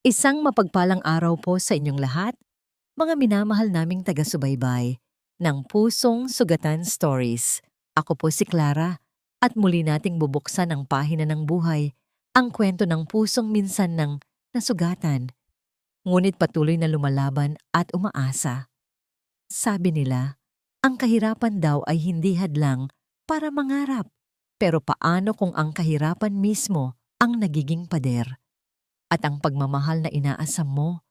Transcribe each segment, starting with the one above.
Isang mapagpalang araw po sa inyong lahat, mga minamahal naming taga-subaybay ng Pusong Sugatan Stories. Ako po si Clara at muli nating bubuksan ang pahina ng buhay, ang kwento ng pusong minsan ng nasugatan, ngunit patuloy na lumalaban at umaasa. Sabi nila, ang kahirapan daw ay hindi hadlang para mangarap. Pero paano kung ang kahirapan mismo ang nagiging pader? At ang pagmamahal na inaasam mo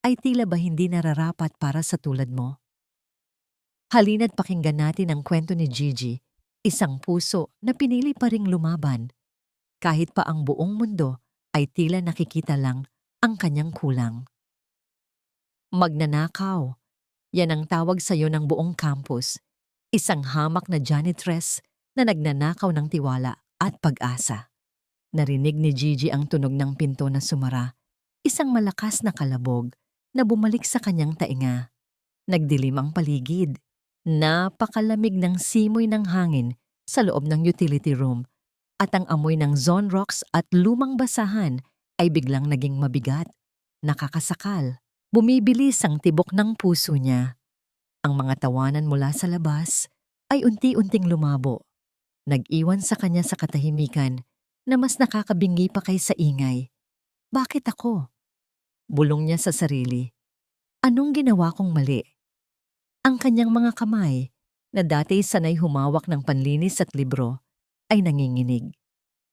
ay tila ba hindi nararapat para sa tulad mo? Halina't pakinggan natin ang kwento ni Gigi, isang puso na pinili pa ring lumaban kahit pa ang buong mundo ay tila nakikita lang ang kanyang kulang. Magnanakaw, yan ang tawag sa iyo ng buong campus. Isang hamak na janitress na nagnanakaw ng tiwala at pag-asa. Narinig ni Gigi ang tunog ng pinto na sumara, isang malakas na kalabog na bumalik sa kanyang tainga. Nagdilim ang paligid. Napakalamig ng simoy ng hangin sa loob ng utility room at ang amoy ng Zone Rocks at lumang basahan ay biglang naging mabigat, nakakasakal. Bumibilis ang tibok ng puso niya. Ang mga tawanan mula sa labas ay unti-unting lumabo. Nag-iwan sa kanya sa katahimikan na mas nakakabingi pa kaysa ingay. Bakit ako? Bulong niya sa sarili. Anong ginawa kong mali? Ang kanyang mga kamay, na dati sanay humawak ng panlinis at libro, ay nanginginig.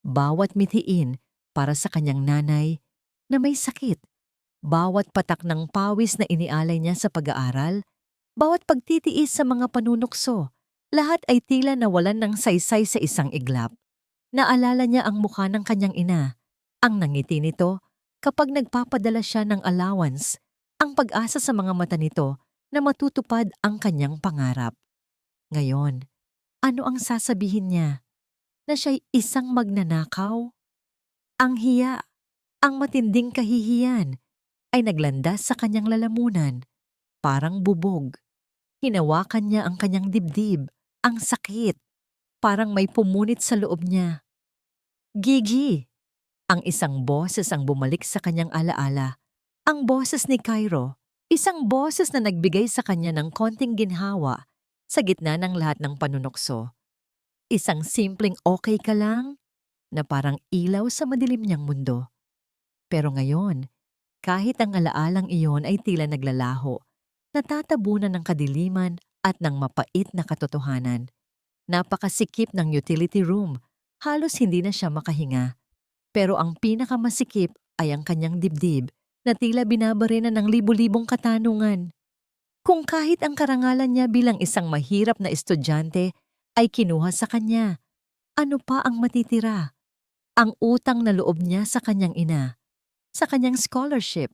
Bawat mithiin para sa kanyang nanay na may sakit. Bawat patak ng pawis na inialay niya sa pag-aaral, bawat pagtitiis sa mga panunukso, lahat ay tila nawalan ng saysay sa isang iglap. Naalala niya ang mukha ng kanyang ina, ang nangiti nito kapag nagpapadala siya ng allowance, ang pag-asa sa mga mata nito na matutupad ang kanyang pangarap. Ngayon, ano ang sasabihin niya? Na siya'y isang magnanakaw? Ang hiya, ang matinding kahihiyan, ay naglandas sa kanyang lalamunan, parang bubog. Hinawakan niya ang kanyang dibdib, ang sakit, parang may pumunit sa loob niya. Gigi! Ang isang boses ang bumalik sa kanyang alaala. Ang boses ni Cairo, isang boses na nagbigay sa kanya ng konting ginhawa sa gitna ng lahat ng panunokso. Isang simpleng okay ka lang na parang ilaw sa madilim niyang mundo. Pero ngayon, kahit ang alaalang iyon ay tila naglalaho, natatabunan ng kadiliman at ng mapait na katotohanan. Napakasikip ng utility room, halos hindi na siya makahinga. Pero ang pinakamasikip ay ang kanyang dibdib na tila binabarena ng libu-libong katanungan. Kung kahit ang karangalan niya bilang isang mahirap na estudyante ay kinuha sa kanya, ano pa ang matitira? Ang utang na loob niya sa kanyang ina, sa kanyang scholarship.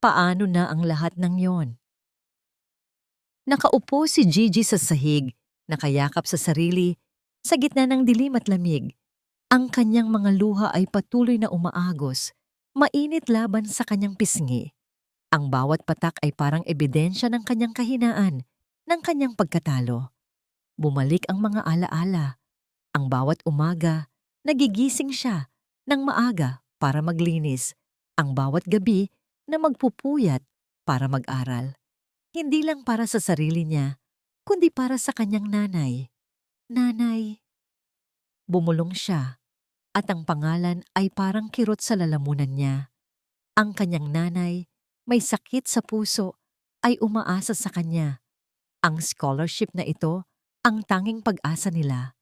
Paano na ang lahat ng yon? Nakaupo si Gigi sa sahig, nakayakap sa sarili, sa gitna ng dilim at lamig. Ang kanyang mga luha ay patuloy na umaagos, mainit laban sa kanyang pisngi. Ang bawat patak ay parang ebidensya ng kanyang kahinaan, ng kanyang pagkatalo. Bumalik ang mga alaala. Ang bawat umaga, nagigising siya ng maaga para maglinis. Ang bawat gabi na magpupuyat para mag-aral. Hindi lang para sa sarili niya, kundi para sa kanyang nanay. Nanay. Bumulong siya at ang pangalan ay parang kirot sa lalamunan niya. Ang kanyang nanay, may sakit sa puso, ay umaasa sa kanya. Ang scholarship na ito, ang tanging pag-asa nila.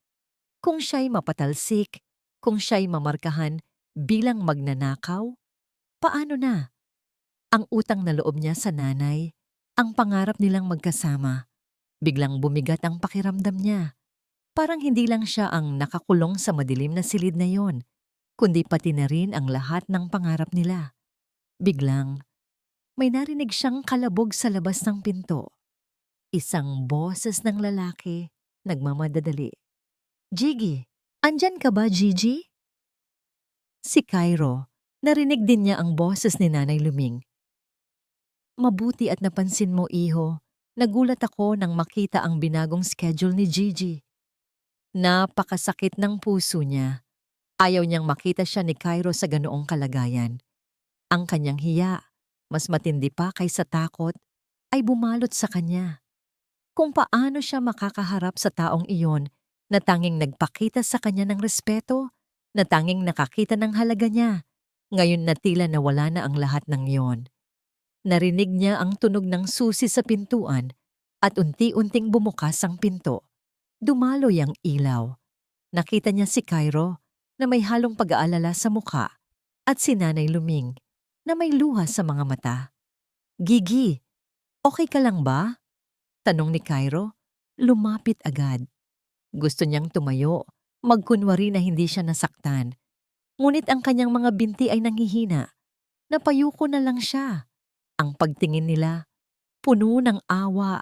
Kung siya'y mapatalsik, kung siya'y mamarkahan bilang magnanakaw, paano na? Ang utang na loob niya sa nanay, ang pangarap nilang magkasama. Biglang bumigat ang pakiramdam niya. Parang hindi lang siya ang nakakulong sa madilim na silid na yon, kundi pati na rin ang lahat ng pangarap nila. Biglang, may narinig siyang kalabog sa labas ng pinto. Isang boses ng lalaki, nagmamadadali. Gigi, andyan ka ba, Gigi? Si Cairo, narinig din niya ang boses ni Nanay Luming. Mabuti at napansin mo, iho. Nagulat ako nang makita ang binagong schedule ni Gigi. Napakasakit ng puso niya. Ayaw niyang makita siya ni Cairo sa ganoong kalagayan. Ang kanyang hiya, mas matindi pa kaysa takot, ay bumalot sa kanya. Kung paano siya makakaharap sa taong iyon na tanging nagpakita sa kanya ng respeto, na tanging nakakita ng halaga niya, ngayon na tila nawala na ang lahat ng iyon. Narinig niya ang tunog ng susi sa pintuan at unti-unting bumukas ang pinto. Dumaloy ang ilaw. Nakita niya si Cairo na may halong pag-aalala sa mukha at si Nanay Luming na may luha sa mga mata. "Gigi, okay ka lang ba?" Tanong ni Cairo. Lumapit agad. Gusto niyang tumayo, magkunwari na hindi siya nasaktan. Ngunit ang kanyang mga binti ay nanghihina. Napayuko na lang siya. Ang pagtingin nila, puno ng awa,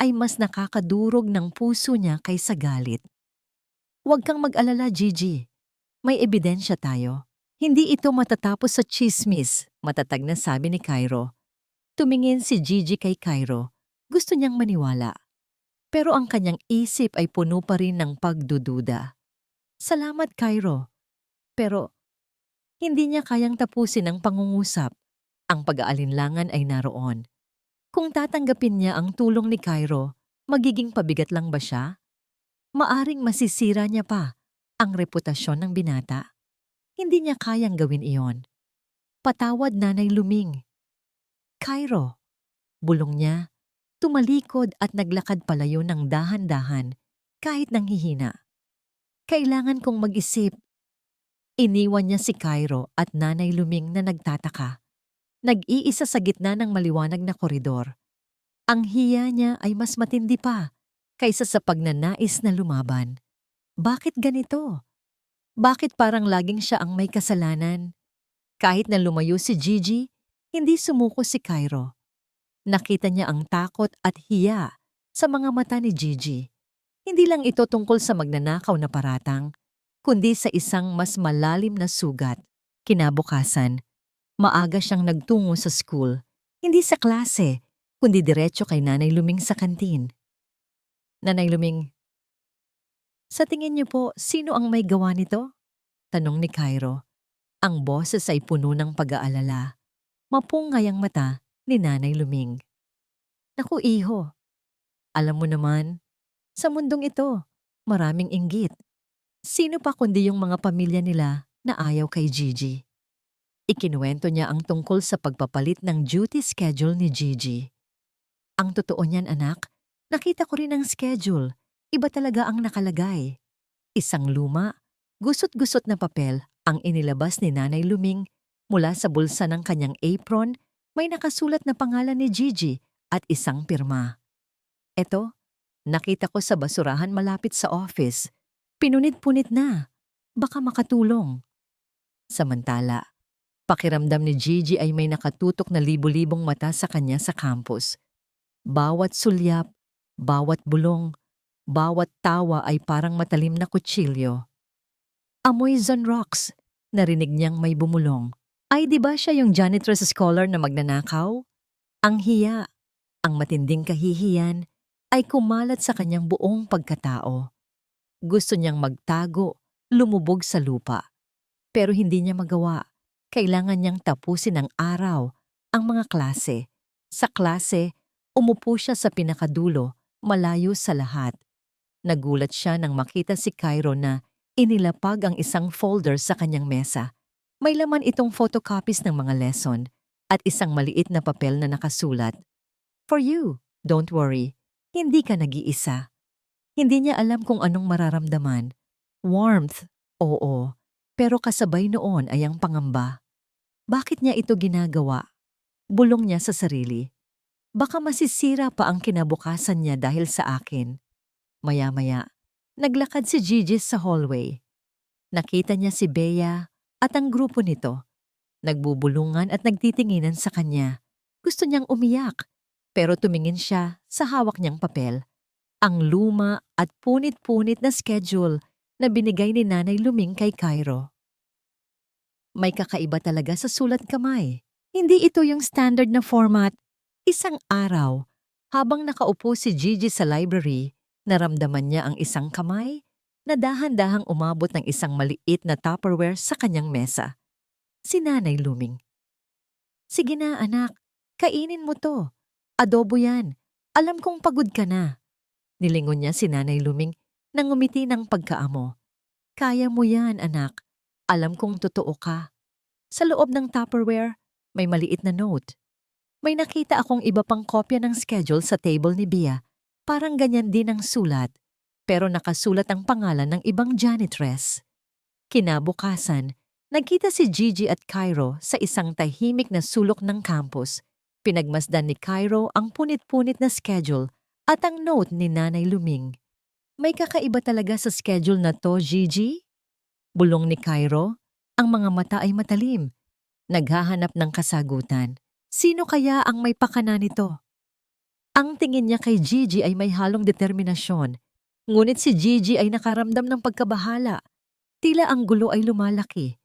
ay mas nakakadurog ng puso niya kaysa galit. "Huwag kang mag-alala, Gigi. May ebidensya tayo. Hindi ito matatapos sa chismis," matatag na sabi ni Cairo. Tumingin si Gigi kay Cairo. Gusto niyang maniwala. Pero ang kanyang isip ay puno pa rin ng pagdududa. "Salamat, Cairo." Pero hindi niya kayang tapusin ang pangungusap. Ang pag-aalinlangan ay naroon. Kung tatanggapin niya ang tulong ni Cairo, magiging pabigat lang ba siya? Maaring masisira niya pa ang reputasyon ng binata. Hindi niya kayang gawin iyon. "Patawad, Nanay Luming." "Cairo," bulong niya, tumalikod at naglakad palayo ng dahan-dahan kahit nanghihina. "Kailangan kong mag-isip." Iniwan niya si Cairo at Nanay Luming na nagtataka. Nag-iisa sa gitna ng maliwanag na koridor. Ang hiya niya ay mas matindi pa kaysa sa pagnanais na lumaban. Bakit ganito? Bakit parang laging siya ang may kasalanan? Kahit na lumayo si Gigi, hindi sumuko si Cairo. Nakita niya ang takot at hiya sa mga mata ni Gigi. Hindi lang ito tungkol sa magnanakaw na paratang, kundi sa isang mas malalim na sugat. Kinabukasan, maaga siyang nagtungo sa school, hindi sa klase, kundi diretso kay Nanay Luming sa kantin. "Nanay Luming, sa tingin niyo po, sino ang may gawa nito?" Tanong ni Cairo. Ang boses ay puno ng pag-aalala. Mapungay ang mata ni Nanay Luming. "Naku, iho, alam mo naman, sa mundong ito, maraming inggit. Sino pa kundi yung mga pamilya nila na ayaw kay Gigi?" Ikinuwento niya ang tungkol sa pagpapalit ng duty schedule ni Gigi. "Ang totoo niyan, anak, nakita ko rin ang schedule. Iba talaga ang nakalagay." Isang luma, gusot-gusot na papel ang inilabas ni Nanay Luming mula sa bulsa ng kanyang apron. May nakasulat na pangalan ni Gigi at isang pirma. "Eto, nakita ko sa basurahan malapit sa office. Pinunit-punit na. Baka makatulong." Samantala, pakiramdam ni Gigi ay may nakatutok na libo-libong mata sa kanya sa campus. Bawat sulyap, bawat bulong, bawat tawa ay parang matalim na kutsilyo. "Amoy Zonrox," narinig niyang may bumulong. Ay, di ba siya yung janitress scholar na magnanakaw? Ang hiya, ang matinding kahihiyan, ay kumalat sa kanyang buong pagkatao. Gusto niyang magtago, lumubog sa lupa. Pero hindi niya magawa. Kailangan niyang tapusin ang araw, ang mga klase. Sa klase, umupo siya sa pinakadulo, malayo sa lahat. Nagulat siya nang makita si Cairo na inilapag ang isang folder sa kanyang mesa. May laman itong photocopies ng mga lesson at isang maliit na papel na nakasulat, "For you, don't worry, hindi ka nag-iisa." Hindi niya alam kung anong mararamdaman. Warmth, oo, pero kasabay noon ay ang pangamba. Bakit niya ito ginagawa? Bulong niya sa sarili. Baka masisira pa ang kinabukasan niya dahil sa akin. Maya-maya, naglakad si Gigi sa hallway. Nakita niya si Bea at ang grupo nito. Nagbubulungan at nagtitinginan sa kanya. Gusto niyang umiyak, pero tumingin siya sa hawak niyang papel. Ang luma at punit-punit na schedule na binigay ni Nanay Luming kay Cairo. May kakaiba talaga sa sulat kamay. Hindi ito yung standard na format. Isang araw, habang nakaupo si Gigi sa library, naramdaman niya ang isang kamay na dahan-dahang umabot ng isang maliit na Tupperware sa kanyang mesa. Si Nanay Luming. Sige na anak, kainin mo to. Adobo yan. Alam kong pagod ka na. Nilingon niya si Nanay Luming nang ngumiti ng pagkaamo. Kaya mo yan anak. Alam kong totoo ka. Sa loob ng Tupperware, may maliit na note. May nakita akong iba pang kopya ng schedule sa table ni Bea. Parang ganyan din ang sulat, pero nakasulat ang pangalan ng ibang janitress. Kinabukasan, nagkita si Gigi at Cairo sa isang tahimik na sulok ng campus. Pinagmasdan ni Cairo ang punit-punit na schedule at ang note ni Nanay Luming. May kakaiba talaga sa schedule na to, Gigi? Bulong ni Cairo, ang mga mata ay matalim. Naghahanap ng kasagutan. Sino kaya ang may pakana nito? Ang tingin niya kay Gigi ay may halong determinasyon. Ngunit si Gigi ay nakaramdam ng pagkabahala. Tila ang gulo ay lumalaki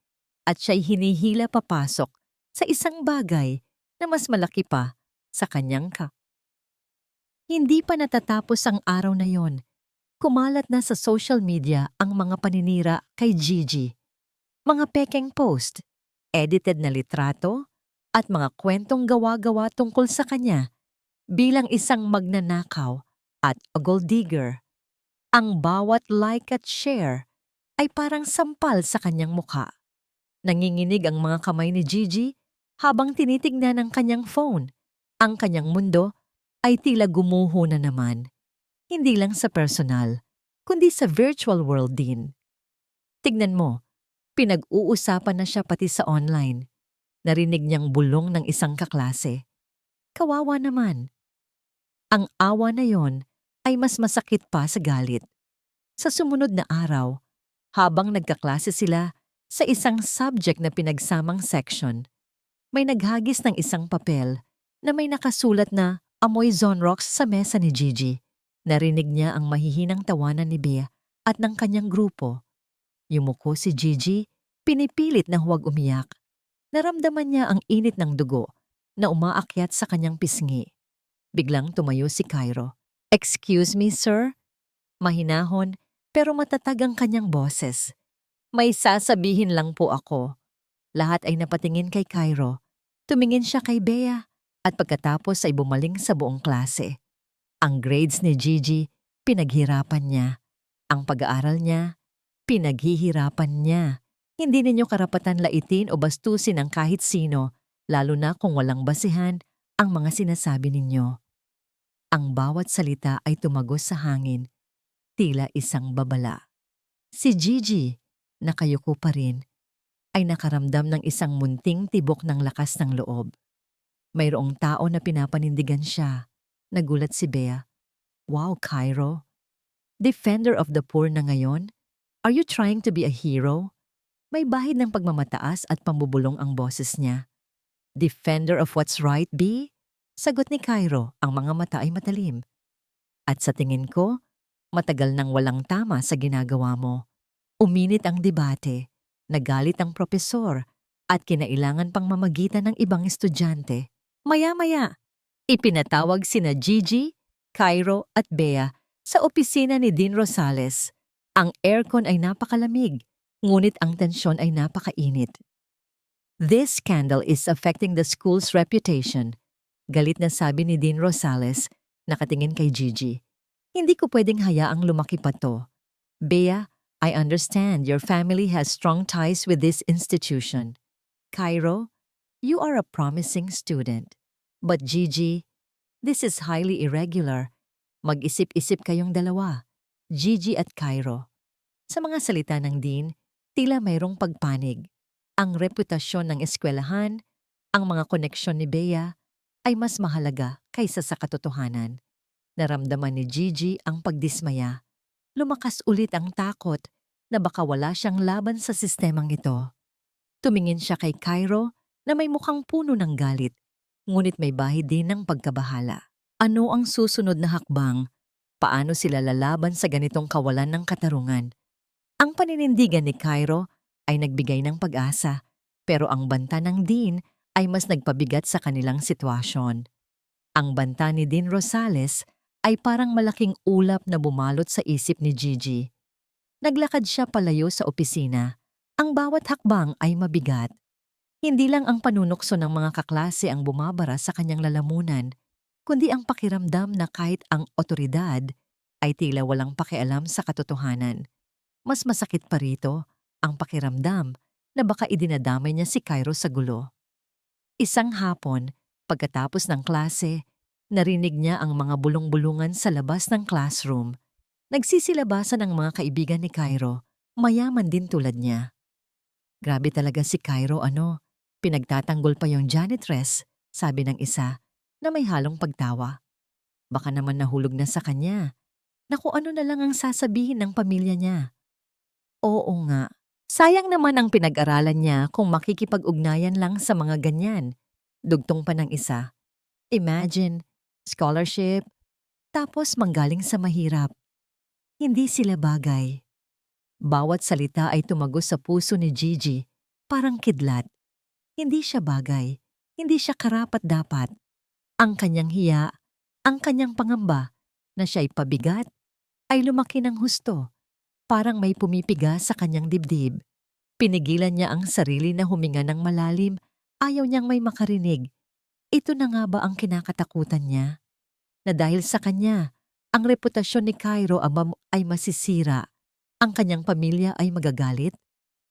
at siya'y hinihila papasok sa isang bagay na mas malaki pa sa kanyang Hindi pa natatapos ang araw na yon. Kumalat na sa social media ang mga paninira kay Gigi. Mga pekeng post, edited na litrato, at mga kwentong gawa-gawa tungkol sa kanya bilang isang magnanakaw at a gold digger. Ang bawat like at share ay parang sampal sa kanyang mukha. Nanginginig ang mga kamay ni Gigi habang tinitignan ang kanyang phone. Ang kanyang mundo ay tila gumuho na naman. Hindi lang sa personal, kundi sa virtual world din. Tignan mo, pinag-uusapan na siya pati sa online. Narinig niyang bulong ng isang kaklase. Kawawa naman. Ang awa na yon ay mas masakit pa sa galit. Sa sumunod na araw, habang nagkaklase sila sa isang subject na pinagsamang section, may naghagis ng isang papel na may nakasulat na amoy Zonrox sa mesa ni Gigi. Narinig niya ang mahihinang tawanan ni Bea at ng kanyang grupo. Yumuko si Gigi, pinipilit na huwag umiyak. Naramdaman niya ang init ng dugo na umaakyat sa kanyang pisngi. Biglang tumayo si Cairo. "Excuse me, sir?" Mahinahon pero matatag ang kanyang boses. "May sasabihin lang po ako." Lahat ay napatingin kay Cairo. Tumingin siya kay Bea at pagkatapos ay bumaling sa buong klase. Ang grades ni Gigi, pinaghirapan niya. Ang pag-aaral niya, pinaghihirapan niya. Hindi ninyo karapatan laitin o bastusin ang kahit sino, lalo na kung walang basihan ang mga sinasabi ninyo. Ang bawat salita ay tumagos sa hangin, tila isang babala. Si Gigi, nakayuko pa rin, ay nakaramdam ng isang munting tibok ng lakas ng loob. Mayroong tao na pinapanindigan siya. Nagulat si Bea. "Wow, Cairo. Defender of the poor na ngayon? Are you trying to be a hero?" May bahid ng pagmamataas at pambubulong ang boses niya. "Defender of what's right, B?" Sagot ni Cairo, ang mga mata ay matalim. "At sa tingin ko, matagal nang walang tama sa ginagawa mo." Uminit ang debate, nagalit ang propesor, at kinailangan pang mamagitan ng ibang estudyante. Maya-maya, ipinatawag sina Gigi, Cairo at Bea sa opisina ni Dean Rosales. Ang aircon ay napakalamig, ngunit ang tensyon ay napakainit. "This scandal is affecting the school's reputation," galit na sabi ni Dean Rosales, nakatingin kay Gigi. "Hindi ko pwedeng hayaang lumaki pa to. Bea, I understand your family has strong ties with this institution. Cairo, you are a promising student. But Gigi, this is highly irregular. Mag-isip-isip kayong dalawa, Gigi at Cairo." Sa mga salita ng Dean, tila mayroong pagpanig. Ang reputasyon ng eskwelahan, ang mga koneksyon ni Bea, ay mas mahalaga kaysa sa katotohanan. Naramdaman ni Gigi ang pagdismaya. Lumakas ulit ang takot na baka wala siyang laban sa sistemang ito. Tumingin siya kay Cairo na may mukhang puno ng galit, ngunit may bahid din ng pagkabahala. Ano ang susunod na hakbang? Paano sila lalaban sa ganitong kawalan ng katarungan? Ang paninindigan ni Cairo ay nagbigay ng pag-asa, pero ang banta ng Dean ay mas nagpabigat sa kanilang sitwasyon. Ang banta ni Dean Rosales ay parang malaking ulap na bumalot sa isip ni Gigi. Naglakad siya palayo sa opisina. Ang bawat hakbang ay mabigat. Hindi lang ang panunukso ng mga kaklase ang bumabara sa kanyang lalamunan, kundi ang pakiramdam na kahit ang otoridad ay tila walang pakialam sa katotohanan. Mas masakit pa rito ang pakiramdam na baka idinadamay niya si Cairo sa gulo. Isang hapon, pagkatapos ng klase, narinig niya ang mga bulong-bulungan sa labas ng classroom. Nagsisilabasan ang mga kaibigan ni Cairo, mayaman din tulad niya. Grabe talaga si Cairo pinagtatanggol pa yung janitress, sabi ng isa, na may halong pagtawa. Baka naman nahulog na sa kanya, na kung ano na lang ang sasabihin ng pamilya niya. Oo nga, sayang naman ang pinag-aralan niya kung makikipag-ugnayan lang sa mga ganyan. Dugtong pa ng isa. Imagine, scholarship, tapos manggaling sa mahirap. Hindi sila bagay. Bawat salita ay tumagos sa puso ni Gigi, parang kidlat. Hindi siya bagay, hindi siya karapat-dapat. Ang kanyang hiya, ang kanyang pangamba, na siya'y pabigat, ay lumaki ng husto. Parang may pumipiga sa kanyang dibdib. Pinigilan niya ang sarili na huminga ng malalim, ayaw niyang may makarinig. Ito na nga ba ang kinakatakutan niya? Na dahil sa kanya, ang reputasyon ni Cairo ay masisira. Ang kanyang pamilya ay magagalit.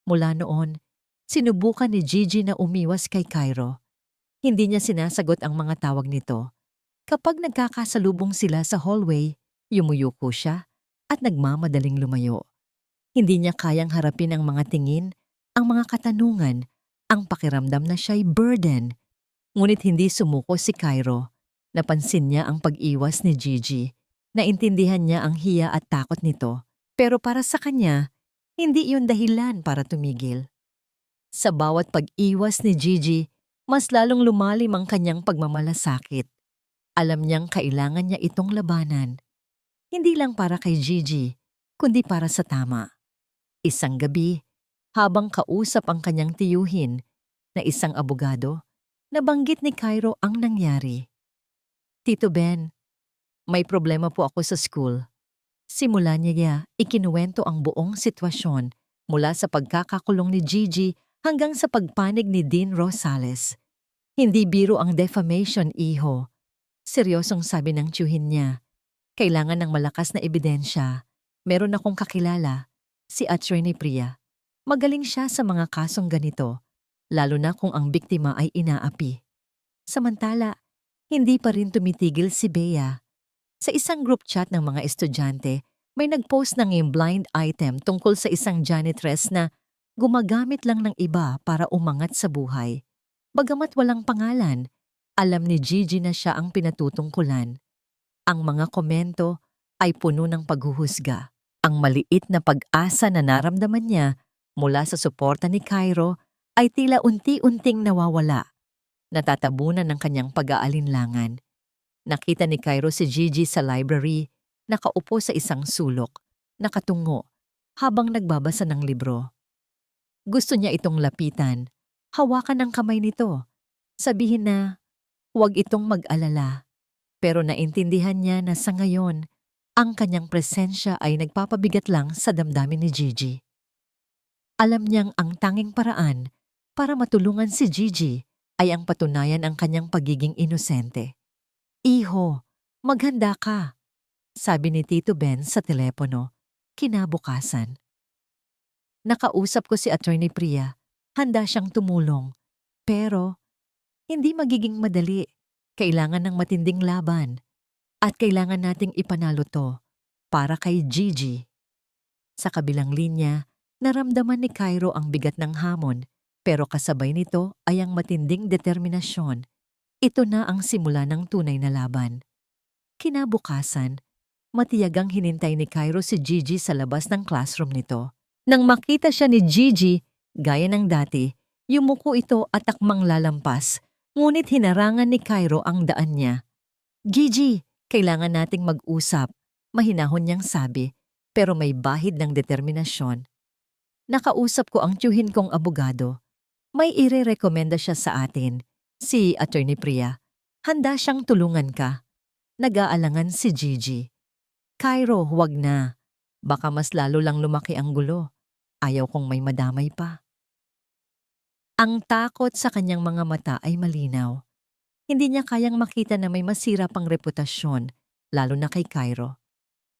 Mula noon, sinubukan ni Gigi na umiwas kay Cairo. Hindi niya sinasagot ang mga tawag nito. Kapag nagkakasalubong sila sa hallway, yumuyuko siya at nagmamadaling lumayo. Hindi niya kayang harapin ang mga tingin, ang mga katanungan, ang pakiramdam na siya'y burden. Ngunit hindi sumuko si Cairo. Napansin niya ang pag-iwas ni Gigi. Naintindihan niya ang hiya at takot nito. Pero para sa kanya, hindi iyon dahilan para tumigil. Sa bawat pag-iwas ni Gigi, mas lalong lumalim ang kanyang pagmamalasakit. Alam niyang kailangan niya itong labanan. Hindi lang para kay Gigi, kundi para sa tama. Isang gabi, habang kausap ang kanyang tiyuhin na isang abogado, nabanggit ni Cairo ang nangyari. Tito Ben, may problema po ako sa school. Simula niya ikinuwento ang buong sitwasyon mula sa pagkakakulong ni Gigi hanggang sa pagpanig ni Dean Rosales. Hindi biro ang defamation, iho. Seryosong sabi ng tiyuhin niya. Kailangan ng malakas na ebidensya. Meron akong kakilala, si Attorney Priya. Magaling siya sa mga kasong ganito, lalo na kung ang biktima ay inaapi. Samantala, hindi pa rin tumitigil si Bea. Sa isang group chat ng mga estudyante, may nag-post ng blind item tungkol sa isang janitress na gumagamit lang ng iba para umangat sa buhay. Bagamat walang pangalan, alam ni Gigi na siya ang pinatutungkulan. Ang mga komento ay puno ng paghuhusga. Ang maliit na pag-asa na naramdaman niya mula sa suporta ni Cairo ay tila unti-unting nawawala. Natatabunan ng kanyang pag-aalinlangan. Nakita ni Cairo si Gigi sa library, nakaupo sa isang sulok, nakatungo, habang nagbabasa ng libro. Gusto niya itong lapitan, hawakan ang kamay nito, sabihin na huwag itong mag-alala. Pero naintindihan niya na sa ngayon, ang kanyang presensya ay nagpapabigat lang sa damdamin ni Gigi. Alam niyang ang tanging paraan para matulungan si Gigi ay ang patunayan ang kanyang pagiging inosente. Iho, maghanda ka, sabi ni Tito Ben sa telepono, kinabukasan. Nakausap ko si Attorney Priya, handa siyang tumulong. Pero, hindi magiging madali. Kailangan ng matinding laban. At kailangan nating ipanalo to para kay Gigi. Sa kabilang linya, naramdaman ni Cairo ang bigat ng hamon, pero kasabay nito ay ang matinding determinasyon. Ito na ang simula ng tunay na laban. Kinabukasan, matiyagang hinintay ni Cairo si Gigi sa labas ng classroom nito. Nang makita siya ni Gigi, gaya ng dati, yumuko ito at akmang lalampas, ngunit hinarangan ni Cairo ang daan niya. Gigi, kailangan nating mag-usap, mahinahon niyang sabi, pero may bahid ng determinasyon. Nakausap ko ang tiyuhin kong abogado. May ire-rekomenda siya sa atin. Si Attorney Priya, handa siyang tulungan ka. Nag-aalangan si Gigi. Cairo, huwag na. Baka mas lalo lang lumaki ang gulo. Ayaw kong may madamay pa. Ang takot sa kanyang mga mata ay malinaw. Hindi niya kayang makita na may masira pang reputasyon, lalo na kay Cairo.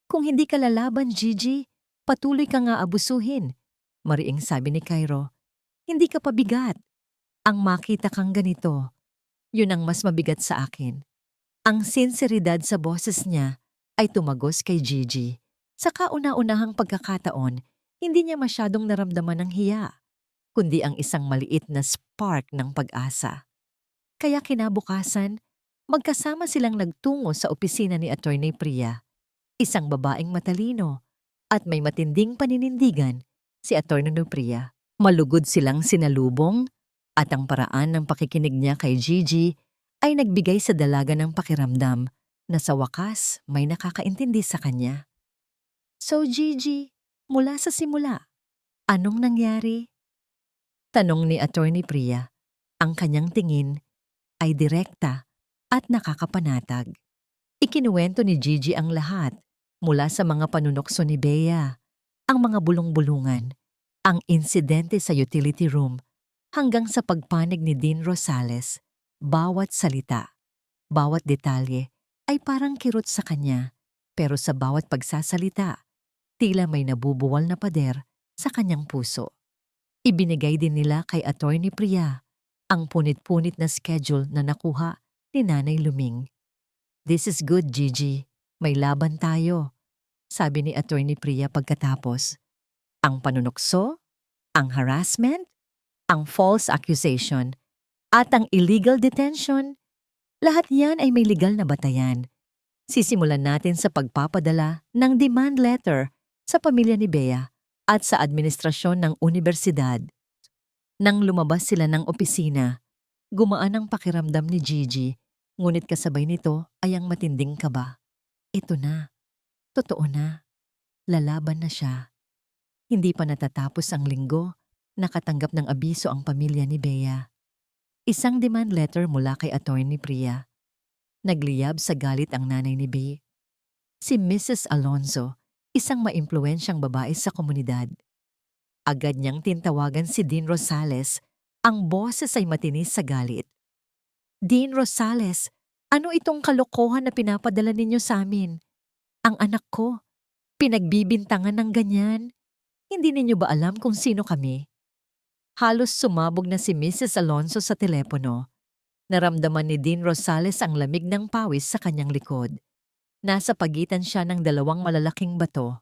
Kung hindi ka lalaban, Gigi, patuloy ka nga abusuhin. Mariing sabi ni Cairo, hindi ka pabigat. Ang makita kang ganito, yun ang mas mabigat sa akin. Ang sinseridad sa boses niya ay tumagos kay Gigi. Sa kauna-unahang pagkakataon, hindi niya masyadong naramdaman ng hiya, kundi ang isang maliit na spark ng pag-asa. Kaya kinabukasan, magkasama silang nagtungo sa opisina ni Attorney Priya. Isang babaeng matalino at may matinding paninindigan, si Attorney Priya. Malugod silang sinalubong at ang paraan ng pakikinig niya kay Gigi ay nagbigay sa dalaga ng pakiramdam na sa wakas may nakakaintindi sa kanya. So Gigi, mula sa simula, anong nangyari? Tanong ni Attorney Priya. Ang kanyang tingin ay direkta at nakakapanatag. Ikinuwento ni Gigi ang lahat mula sa mga panunokso ni Bea, ang mga bulong-bulungan, ang insidente sa utility room, hanggang sa pagpanig ni Dean Rosales. Bawat salita, bawat detalye ay parang kirot sa kanya, pero sa bawat pagsasalita, tila may nabubuwal na pader sa kanyang puso. Ibinigay din nila kay Attorney Priya ang punit-punit na schedule na nakuha ni Nanay Luming. This is good, Gigi. May laban tayo, sabi ni Attorney Priya pagkatapos. Ang panunokso, ang harassment, ang false accusation, at ang illegal detention, lahat yan ay may legal na batayan. Sisimulan natin sa pagpapadala ng demand letter sa pamilya ni Bea at sa administrasyon ng universidad. Nang lumabas sila ng opisina, gumaan ang pakiramdam ni Gigi, ngunit kasabay nito ay ang matinding kaba. Ito na. Totoo na. Lalaban na siya. Hindi pa natatapos ang linggo, nakatanggap ng abiso ang pamilya ni Bea. Isang demand letter mula kay Attorney Priya. Nagliyab sa galit ang nanay ni Bea. Si Mrs. Alonzo, isang maimpluwensyang babae sa komunidad. Agad niyang tintawagan si Dean Rosales. Ang boses ay matinis sa galit. Dean Rosales, ano itong kalokohan na pinapadala ninyo sa amin? Ang anak ko, pinagbibintangan ng ganyan. Hindi ninyo ba alam kung sino kami? Halos sumabog na si Mrs. Alonzo sa telepono. Naramdaman ni Dean Rosales ang lamig ng pawis sa kanyang likod. Nasa pagitan siya ng dalawang malalaking bato.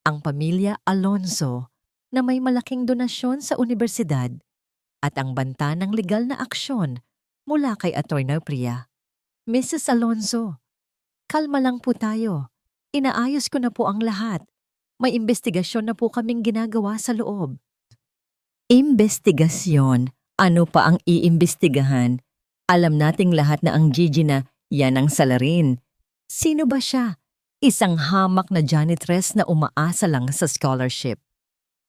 Ang pamilya Alonzo na may malaking donasyon sa universidad at ang banta ng legal na aksyon mula kay Attorney Priya. Mrs. Alonzo, kalma lang po tayo. Inaayos ko na po ang lahat. May investigasyon na po kaming ginagawa sa loob. Investigasyon? Ano pa ang iimbestigahan? Alam nating lahat na ang Gigi na yan ang salarin. Sino ba siya? Isang hamak na janitress na umaasa lang sa scholarship.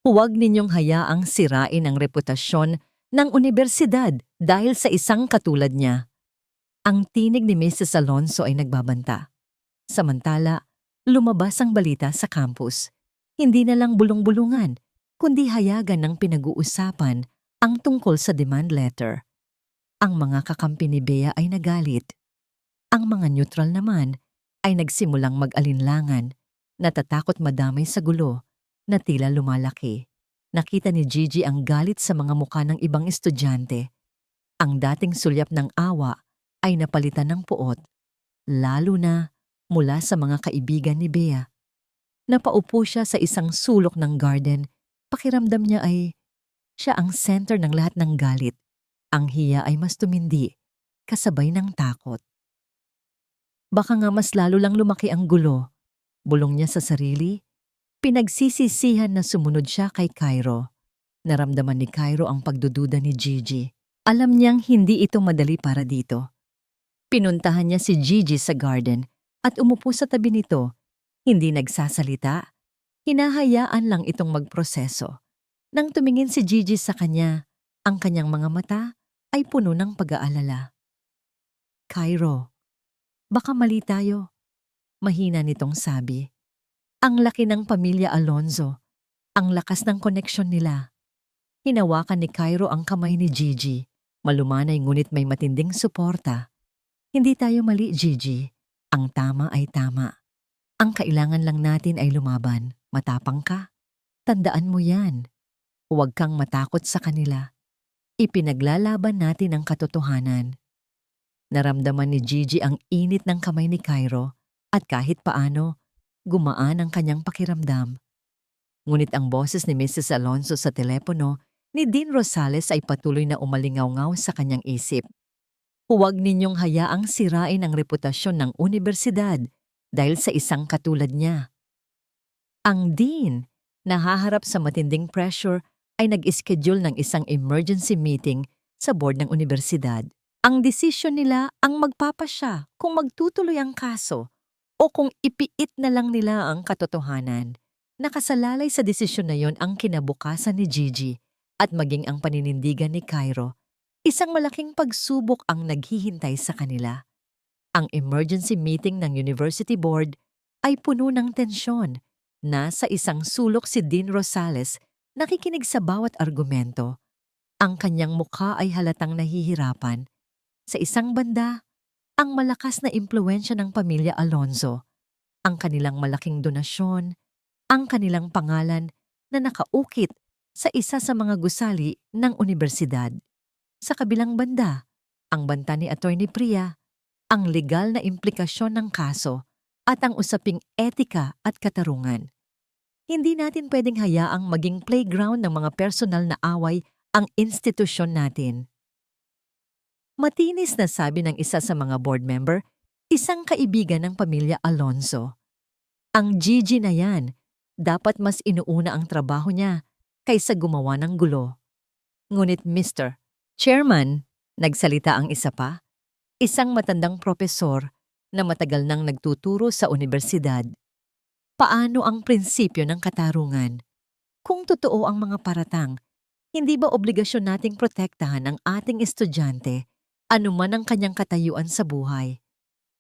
Huwag ninyong hayaang sirain ang reputasyon ng universidad dahil sa isang katulad niya. Ang tinig ni Mrs. Alonzo ay nagbabanta. Samantala, lumabas ang balita sa campus. Hindi na lang bulong-bulungan, kundi hayagan ng pinag-uusapan ang tungkol sa demand letter. Ang mga kakampi ni Bea ay nagalit. Ang mga neutral naman ay nagsimulang mag-alinlangan, natatakot madamay sa gulo na tila lumalaki. Nakita ni Gigi ang galit sa mga mukha ng ibang estudyante. Ang dating sulyap ng awa ay napalitan ng puot, lalo na mula sa mga kaibigan ni Bea. Napaupo siya sa isang sulok ng garden. Pakiramdam niya ay siya ang center ng lahat ng galit. Ang hiya ay mas tumindi, kasabay ng takot. Baka nga mas lalo lang lumaki ang gulo. Bulong niya sa sarili. Pinagsisisihan na sumunod siya kay Cairo. Naramdaman ni Cairo ang pagdududa ni Gigi. Alam niyang hindi ito madali para dito. Pinuntahan niya si Gigi sa garden at umupo sa tabi nito. Hindi nagsasalita. Hinahayaan lang itong magproseso. Nang tumingin si Gigi sa kanya, ang kanyang mga mata ay puno ng pag-aalala. Cairo, baka mali tayo. Mahina nitong sabi. Ang laki ng pamilya Alonzo, ang lakas ng koneksyon nila. Hinawakan ni Cairo ang kamay ni Gigi. Malumanay ngunit may matinding suporta. Hindi tayo mali, Gigi. Ang tama ay tama. Ang kailangan lang natin ay lumaban. Matapang ka. Tandaan mo yan. Huwag kang matakot sa kanila. Ipinaglalaban natin ang katotohanan. Naramdaman ni Gigi ang init ng kamay ni Cairo at kahit paano, gumaan ang kanyang pakiramdam. Ngunit ang boses ni Mrs. Alonso sa telepono ni Dean Rosales ay patuloy na umalingaw-ngaw sa kanyang isip. Huwag ninyong hayaang sirain ang reputasyon ng unibersidad dahil sa isang katulad niya. Ang Dean, nahaharap sa matinding pressure, ay nag-schedule ng isang emergency meeting sa board ng unibersidad. Ang desisyon nila ang magpapasya kung magtutuloy ang kaso o kung ipiit na lang nila ang katotohanan. Nakasalalay sa desisyon na yon ang kinabukasan ni Gigi at maging ang paninindigan ni Cairo. Isang malaking pagsubok ang naghihintay sa kanila. Ang emergency meeting ng University Board ay puno ng tensyon. Nasa isang sulok si Dean Rosales, nakikinig sa bawat argumento. Ang kanyang mukha ay halatang nahihirapan. Sa isang banda, ang malakas na impluwensya ng pamilya Alonzo, ang kanilang malaking donasyon, ang kanilang pangalan na nakaukit sa isa sa mga gusali ng unibersidad. Sa kabilang banda, ang banta ni Attorney Priya, ang legal na implikasyon ng kaso at ang usaping etika at katarungan. Hindi natin pwedeng hayaang maging playground ng mga personal na away ang institusyon natin. Matinis na sabi ng isa sa mga board member, isang kaibigan ng pamilya Alonzo. Ang Gigi na yan, dapat mas inuuna ang trabaho niya kaysa gumawa ng gulo. Ngunit Mr. Chairman, nagsalita ang isa pa, isang matandang propesor na matagal nang nagtuturo sa unibersidad. Paano ang prinsipyo ng katarungan? Kung totoo ang mga paratang, hindi ba obligasyon nating protektahan ang ating estudyante, anuman ang kanyang katayuan sa buhay?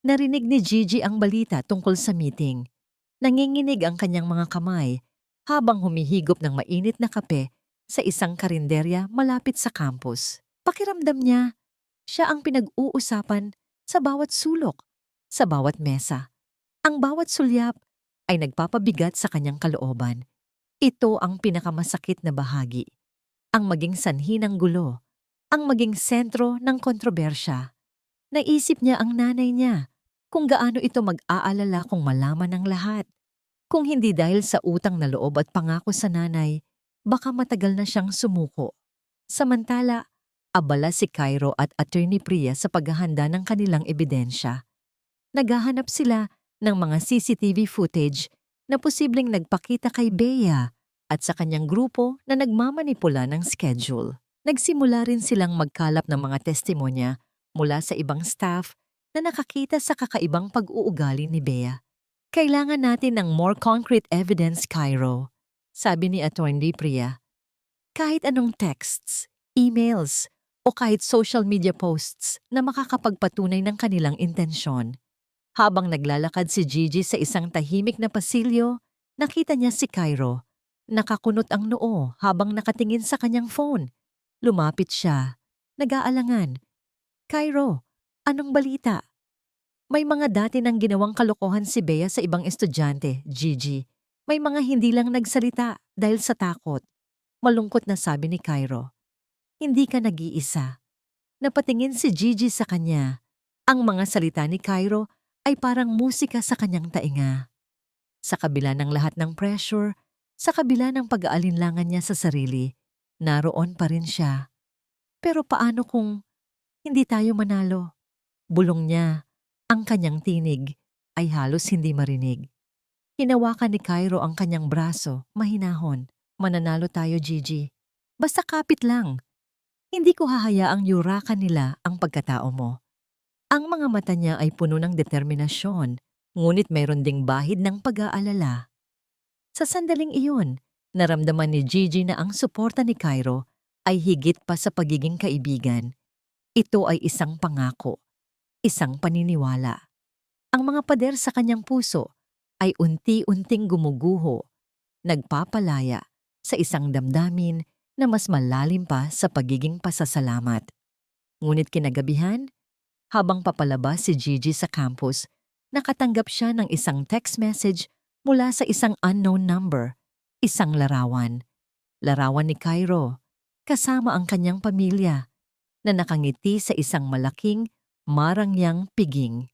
Narinig ni Gigi ang balita tungkol sa meeting. Nanginginig ang kanyang mga kamay habang humihigop ng mainit na kape sa isang karinderya malapit sa campus. Pakiramdam niya, siya ang pinag-uusapan sa bawat sulok, sa bawat mesa. Ang bawat sulyap ay nagpapabigat sa kanyang kalooban. Ito ang pinakamasakit na bahagi. Ang maging sanhi ng gulo, ang maging sentro ng kontrobersya. Naisip niya ang nanay niya, kung gaano ito mag-aalala kung malaman ng lahat. Kung hindi dahil sa utang na loob at pangako sa nanay, baka matagal na siyang sumuko. Samantala, abala si Cairo at Attorney Priya sa paghahanda ng kanilang ebidensya. Naghahanap sila ng mga CCTV footage na posibleng nagpakita kay Bea at sa kanyang grupo na nagmamanipula ng schedule. Nagsimula rin silang magkalap ng mga testimonya mula sa ibang staff na nakakita sa kakaibang pag-uugali ni Bea. Kailangan natin ng more concrete evidence, Cairo, sabi ni Attorney Priya. Kahit anong texts, emails, o kahit social media posts na makakapagpatunay ng kanilang intensyon. Habang naglalakad si Gigi sa isang tahimik na pasilyo, nakita niya si Cairo. Nakakunot ang noo habang nakatingin sa kanyang phone. Lumapit siya. Nag-aalangan. Cairo, anong balita? May mga dati nang ginawang kalokohan si Bea sa ibang estudyante, Gigi. May mga hindi lang nagsalita dahil sa takot. Malungkot na sabi ni Cairo. Hindi ka nag-iisa. Napatingin si Gigi sa kanya. Ang mga salita ni Cairo ay parang musika sa kanyang tainga. Sa kabila ng lahat ng pressure, sa kabila ng pag-aalinlangan niya sa sarili, naroon pa rin siya. Pero paano kung hindi tayo manalo? Bulong niya. Ang kanyang tinig ay halos hindi marinig. Hinawakan ni Cairo ang kanyang braso, mahinahon. Mananalo tayo, Gigi. Basta kapit lang. Hindi ko hahayaang yurakan nila ang pagkatao mo. Ang mga mata niya ay puno ng determinasyon, ngunit mayroon ding bahid ng pag-aalala. Sa sandaling iyon, naramdaman ni Gigi na ang suporta ni Cairo ay higit pa sa pagiging kaibigan. Ito ay isang pangako. Isang paniniwala. Ang mga pader sa kanyang puso ay unti-unting gumuguho, nagpapalaya sa isang damdamin na mas malalim pa sa pagiging pasasalamat. Ngunit kinagabihan, habang papalabas si Gigi sa campus, nakatanggap siya ng isang text message mula sa isang unknown number, isang larawan. Larawan ni Cairo, kasama ang kanyang pamilya, na nakangiti sa isang malaking, marangyang piging.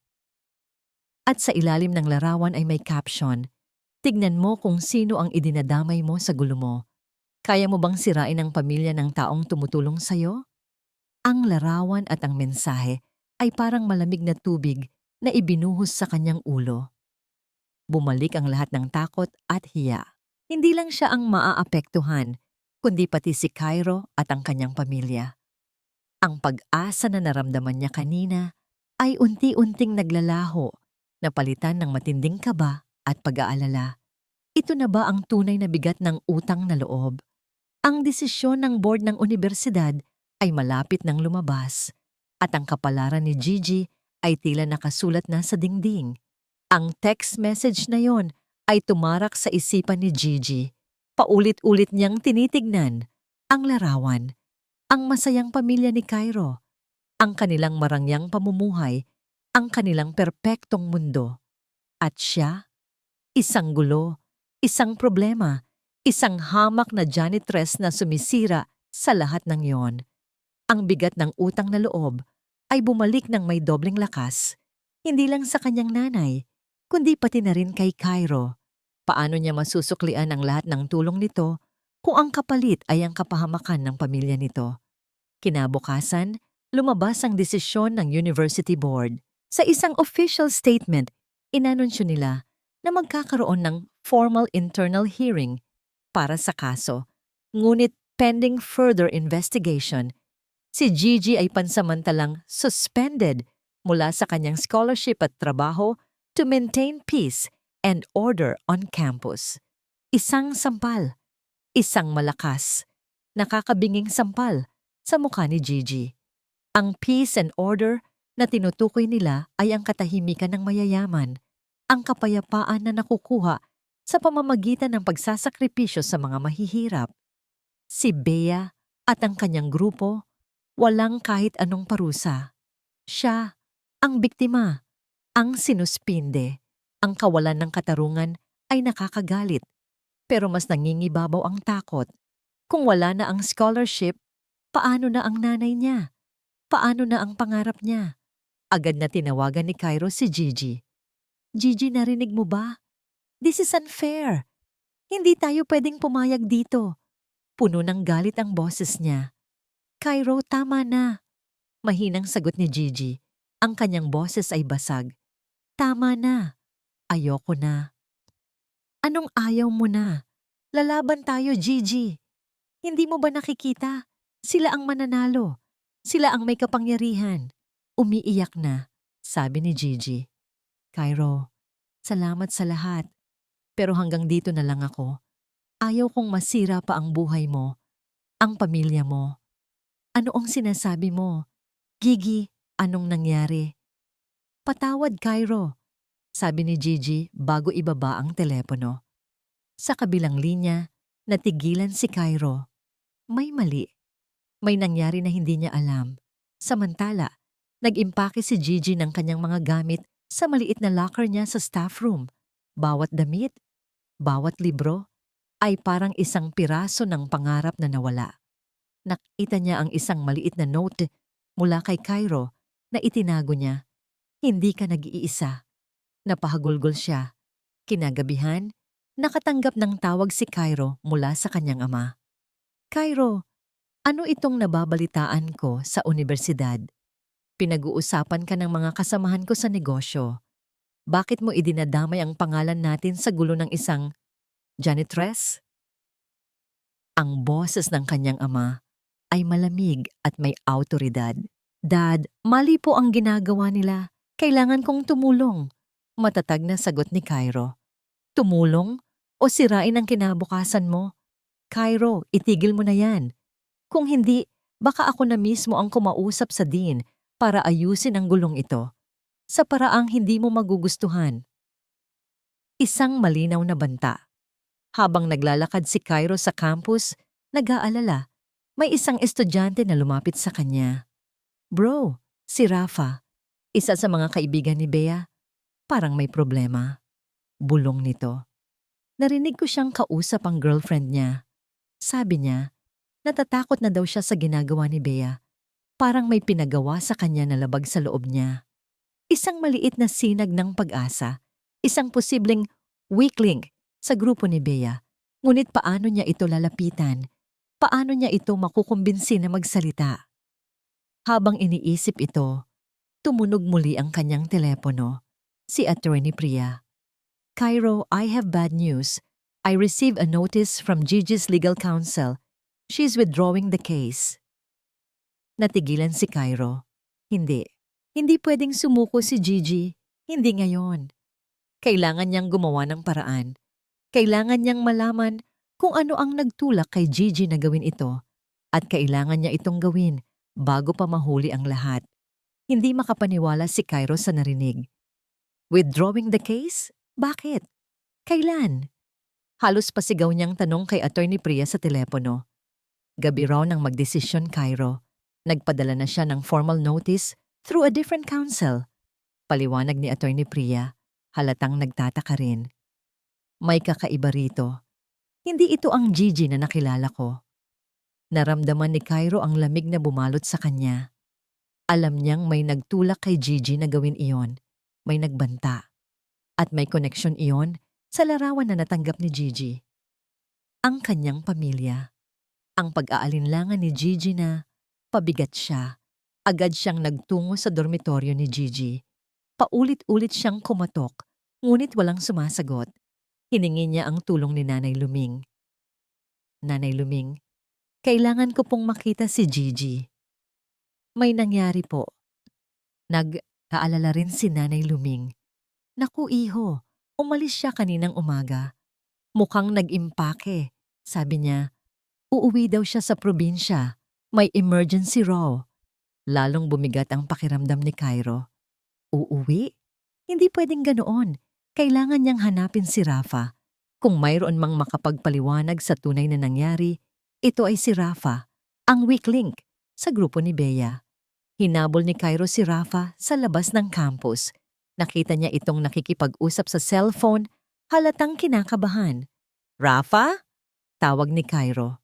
At sa ilalim ng larawan ay may caption, "Tignan mo kung sino ang idinadamay mo sa gulo mo. Kaya mo bang sirain ang pamilya ng taong tumutulong sa'yo?" Ang larawan at ang mensahe ay parang malamig na tubig na ibinuhos sa kanyang ulo. Bumalik ang lahat ng takot at hiya. Hindi lang siya ang maaapektuhan, kundi pati si Cairo at ang kanyang pamilya. Ang pag-asa na naramdaman niya kanina ay unti-unting naglalaho, napalitan ng matinding kaba at pag-aalala. Ito na ba ang tunay na bigat ng utang na loob? Ang desisyon ng board ng universidad ay malapit nang lumabas at ang kapalaran ni Gigi ay tila nakasulat na sa dingding. Ang text message na yon ay tumarak sa isipan ni Gigi. Paulit-ulit niyang tinitignan ang larawan, ang masayang pamilya ni Cairo, ang kanilang marangyang pamumuhay, ang kanilang perpektong mundo. At siya, isang gulo, isang problema, isang hamak na janitress na sumisira sa lahat ng yon. Ang bigat ng utang na loob ay bumalik ng may dobleng lakas, hindi lang sa kanyang nanay, kundi pati na rin kay Cairo. Paano niya masusuklian ang lahat ng tulong nito kung ang kapalit ay ang kapahamakan ng pamilya nito? Kinabukasan, lumabas ang desisyon ng University Board. Sa isang official statement, inanunsyo nila na magkakaroon ng formal internal hearing para sa kaso. Ngunit pending further investigation, si Gigi ay pansamantalang suspended mula sa kanyang scholarship at trabaho to maintain peace and order on campus. Isang sampal, isang malakas, nakakabinging sampal sa mukha ni Gigi. Ang peace and order na tinutukoy nila ay ang katahimikan ng mayayaman, ang kapayapaan na nakukuha sa pamamagitan ng pagsasakripisyo sa mga mahihirap. Si Bea at ang kanyang grupo, walang kahit anong parusa. Siya, ang biktima, ang sinuspinde. Ang kawalan ng katarungan ay nakakagalit, pero mas nangingibabaw ang takot. Kung wala na ang scholarship, paano na ang nanay niya? Paano na ang pangarap niya? Agad na tinawagan ni Cairo si Gigi. "Gigi, narinig mo ba? This is unfair. Hindi tayo pwedeng pumayag dito." Puno ng galit ang boses niya. "Cairo, tama na." Mahinang sagot ni Gigi. Ang kanyang boses ay basag. "Tama na. Ayoko na." "Anong ayaw mo na? Lalaban tayo, Gigi. Hindi mo ba nakikita? Sila ang mananalo. Sila ang may kapangyarihan." Umiiyak na, sabi ni Gigi. "Cairo, salamat sa lahat. Pero hanggang dito na lang ako. Ayaw kong masira pa ang buhay mo, ang pamilya mo." "Ano ang sinasabi mo? Gigi, anong nangyari?" "Patawad, Cairo," sabi ni Gigi bago ibaba ang telepono. Sa kabilang linya, natigilan si Cairo. May mali. May nangyari na hindi niya alam. Samantala, nag-impake si Gigi ng kanyang mga gamit sa maliit na locker niya sa staff room. Bawat damit, bawat libro, ay parang isang piraso ng pangarap na nawala. Nakita niya ang isang maliit na note mula kay Cairo na itinago niya. "Hindi ka nag-iisa." Napahagulgol siya. Kinagabihan, nakatanggap ng tawag si Cairo mula sa kanyang ama. "Cairo, ano itong nababalitaan ko sa universidad? Pinag-uusapan ka ng mga kasamahan ko sa negosyo. Bakit mo idinadamay ang pangalan natin sa gulo ng isang janitress?" Ang boses ng kanyang ama ay malamig at may awtoridad. "Dad, mali po ang ginagawa nila. Kailangan kong tumulong." Matatag na sagot ni Cairo. "Tumulong? O sirain ang kinabukasan mo? Cairo, itigil mo na yan. Kung hindi, baka ako na mismo ang kumausap sa dean para ayusin ang gulong ito, sa paraang hindi mo magugustuhan." Isang malinaw na banta. Habang naglalakad si Cairo sa campus, nag-aalala May isang estudyante na lumapit sa kanya. Bro, si Rafa, isa sa mga kaibigan ni Bea, parang may problema. Bulong nito. Narinig ko siyang kausap ang girlfriend niya. Sabi niya, natatakot na daw siya sa ginagawa ni Bea. Parang may pinagawa sa kanya na labag sa loob niya. Isang maliit na sinag ng pag-asa, isang posibleng weak link sa grupo ni Bea. Ngunit paano niya ito lalapitan? Paano niya ito makukumbinsi na magsalita? Habang iniisip ito, tumunog muli ang kanyang telepono. Si Attorney Priya. Cairo, I have bad news. I received a notice from Gigi's legal counsel. She's withdrawing the case. Natigilan si Cairo. Hindi. Hindi pwedeng sumuko si Gigi. Hindi ngayon. Kailangan niyang gumawa ng paraan. Kailangan niyang malaman kung ano ang nagtulak kay Gigi na gawin ito. At kailangan niya itong gawin bago pa mahuli ang lahat. Hindi makapaniwala si Cairo sa narinig. Withdrawing the case? Bakit? Kailan? Halos pasigaw niyang tanong kay Attorney Priya sa telepono. Gabi raw nang magdesisyon Cairo. Nagpadala na siya ng formal notice through a different counsel. Paliwanag ni Attorney Priya, halatang nagtataka rin. May kakaiba rito. Hindi ito ang Gigi na nakilala ko. Naramdaman ni Cairo ang lamig na bumalot sa kanya. Alam niyang may nagtulak kay Gigi na gawin iyon. May nagbanta. At may koneksyon iyon sa larawan na natanggap ni Gigi. Ang kanyang pamilya. Ang pag-aalinlangan ni Gigi na pabigat siya. Agad siyang nagtungo sa dormitoryo ni Gigi. Paulit-ulit siyang kumatok, ngunit walang sumasagot. Hiningi niya ang tulong ni Nanay Luming. Nanay Luming, kailangan ko pong makita si Gigi. May nangyari po. Nag-aalala rin si Nanay Luming. Naku iho, umalis siya kaninang umaga. Mukhang nag-impake. Sabi niya, uuwi daw siya sa probinsya. May emergency raw. Lalong bumigat ang pakiramdam ni Cairo. Uuwi? Hindi pwedeng ganoon. Kailangan niyang hanapin si Rafa. Kung mayroon mang makapagpaliwanag sa tunay na nangyari, ito ay si Rafa, ang weak link sa grupo ni Bea. Hinabol ni Cairo si Rafa sa labas ng campus. Nakita niya itong nakikipag-usap sa cellphone, halatang kinakabahan. Rafa? Tawag ni Cairo.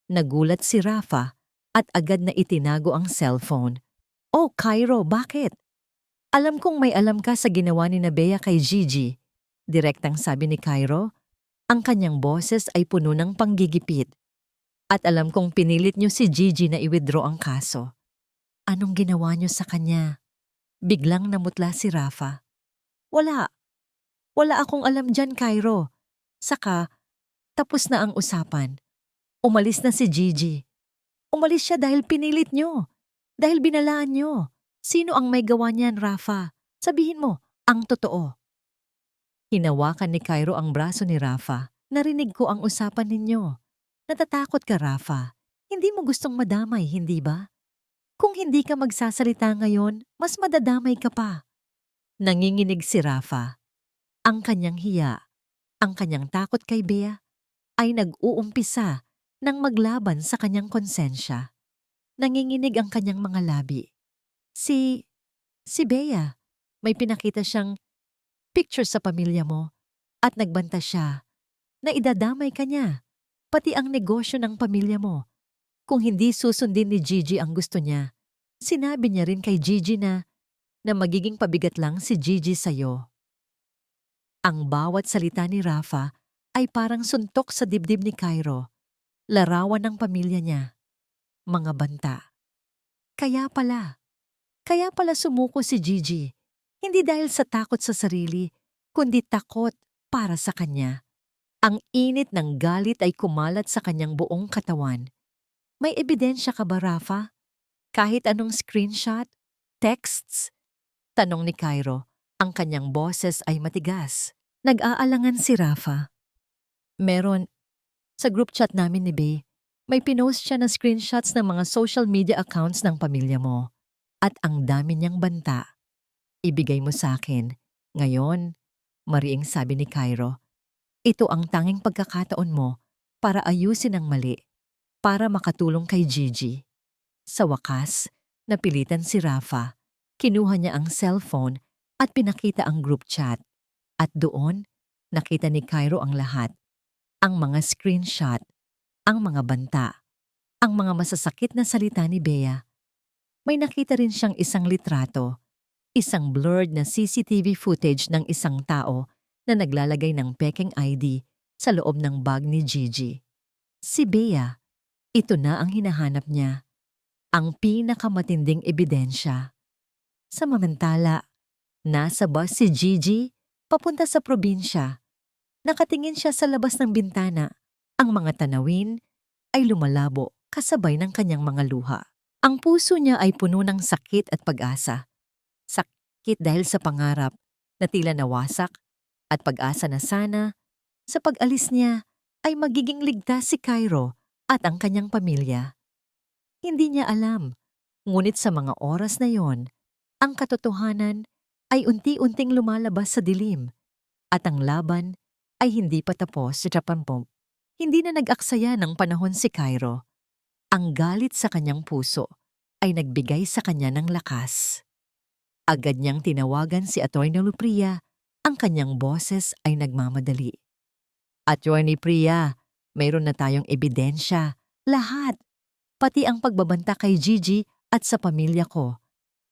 Nagulat si Rafa at agad na itinago ang cellphone. Oh, Cairo, bakit? Alam kong may alam ka sa ginawa ni Bea kay Gigi. Direktang sabi ni Cairo. Ang kanyang boses ay puno ng panggigipit. At alam kong pinilit niyo si Gigi na i-withdraw ang kaso. Anong ginawa niyo sa kanya? Biglang namutla si Rafa. Wala. Wala akong alam dyan, Cairo. Saka, tapos na ang usapan. Umalis na si Gigi. Umalis siya dahil pinilit niyo. Dahil binalaan niyo. Sino ang may gawa niyan, Rafa? Sabihin mo, ang totoo. Hinawakan ni Cairo ang braso ni Rafa. Narinig ko ang usapan ninyo. Natatakot ka, Rafa. Hindi mo gustong madamay, hindi ba? Kung hindi ka magsasalita ngayon, mas madadamay ka pa. Nanginginig si Rafa. Ang kanyang hiya, ang kanyang takot kay Bea, ay nag-uumpisa nang maglaban sa kanyang konsensya. Nanginginig ang kanyang mga labi. Si Bea, may pinakita siyang picture sa pamilya mo at nagbanta siya na idadamay ka niya, pati ang negosyo ng pamilya mo. Kung hindi susundin ni Gigi ang gusto niya, sinabi niya rin kay Gigi na magiging pabigat lang si Gigi sa'yo. Ang bawat salita ni Rafa ay parang suntok sa dibdib ni Cairo. Larawan ng pamilya niya. Mga banta. Kaya pala sumuko si Gigi. Hindi dahil sa takot sa sarili, kundi takot para sa kanya. Ang init ng galit ay kumalat sa kanyang buong katawan. May ebidensya ka ba, Rafa? Kahit anong screenshot? Texts? Tanong ni Cairo. Ang kanyang boses ay matigas. Nag-aalangan si Rafa. Meron. Sa group chat namin ni Bea, may pinost siya na screenshots ng mga social media accounts ng pamilya mo. At ang dami niyang banta. Ibigay mo sa akin. Ngayon, mariing sabi ni Cairo, ito ang tanging pagkakataon mo para ayusin ang mali. para makatulong kay Gigi. Sa wakas, napilitan si Rafa. Kinuha niya ang cellphone at pinakita ang group chat. At doon, nakita ni Cairo ang lahat. Ang mga screenshot, ang mga banta, ang mga masasakit na salita ni Bea. May nakita rin siyang isang litrato, isang blurred na CCTV footage ng isang tao na naglalagay ng pekeng ID sa loob ng bag ni Gigi. Si Bea, ito na ang hinahanap niya, ang pinakamatinding ebidensya. Samantala, nasa bus si Gigi papunta sa probinsya. Nakatingin siya sa labas ng bintana. Ang mga tanawin ay lumalabo kasabay ng kanyang mga luha. Ang puso niya ay puno ng sakit at pag-asa. Sakit dahil sa pangarap na tila nawasak at pag-asa na sana sa pag-alis niya ay magiging ligtas si Cairo at ang kanyang pamilya. Hindi niya alam, ngunit sa mga oras na yon, ang katotohanan ay unti-unting lumalabas sa dilim at ang laban ay hindi pa tapos sa Japan. Hindi na nag-aksaya ng panahon si Cairo. Ang galit sa kanyang puso ay nagbigay sa kanya ng lakas. Agad niyang tinawagan si Atty. Lupria. Ang kanyang boses ay nagmamadali. Atty. Priya, mayroon na tayong ebidensya. Lahat. Pati ang pagbabanta kay Gigi at sa pamilya ko.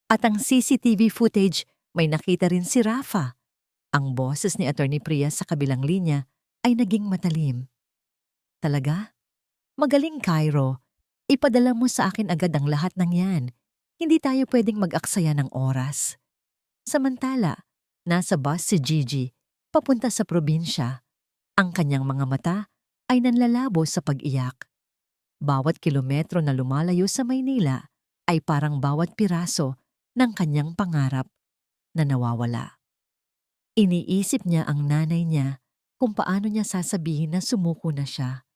At ang CCTV footage, may nakita rin si Rafa. Ang boses ni Atty. Priya sa kabilang linya ay naging matalim. Talaga? Magaling, Cairo. Ipadala mo sa akin agad ang lahat ng yan. Hindi tayo pwedeng mag-aksaya ng oras. Samantala, nasa bus si Gigi, papunta sa probinsya. Ang kanyang mga mata ay nanlalabo sa pag-iyak. Bawat kilometro na lumalayo sa Maynila ay parang bawat piraso ng kanyang pangarap na nawawala. Iniisip niya ang nanay niya kung paano niya sasabihin na sumuko na siya.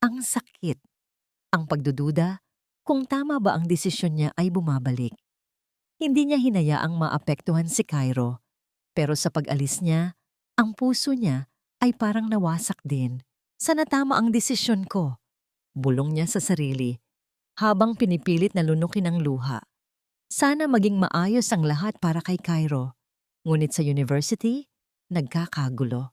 Ang sakit. Ang pagdududa kung tama ba ang desisyon niya ay bumabalik. Hindi niya hinayaang maapektuhan si Cairo, pero sa pag-alis niya, ang puso niya ay parang nawasak din. Sana tama ang desisyon ko, bulong niya sa sarili, habang pinipilit na lunukin ang luha. Sana maging maayos ang lahat para kay Cairo, ngunit sa university, nagkakagulo.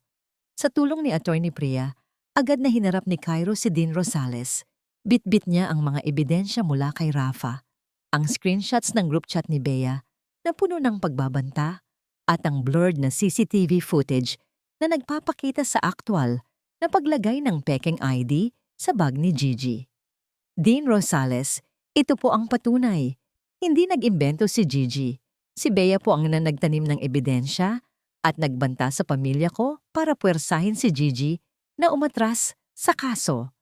Sa tulong ni Atty. Priya, agad na hinarap ni Cairo si Dean Rosales. Bit-bit niya ang mga ebidensya mula kay Rafa, ang screenshots ng group chat ni Bea na puno ng pagbabanta at ang blurred na CCTV footage na nagpapakita sa aktwal na paglagay ng pekeng ID sa bag ni Gigi. Dean Rosales, ito po ang patunay. Hindi nag-imbento si Gigi. Si Bea po ang nagtanim ng ebidensya at nagbanta sa pamilya ko para puwersahin si Gigi na umatras sa kaso.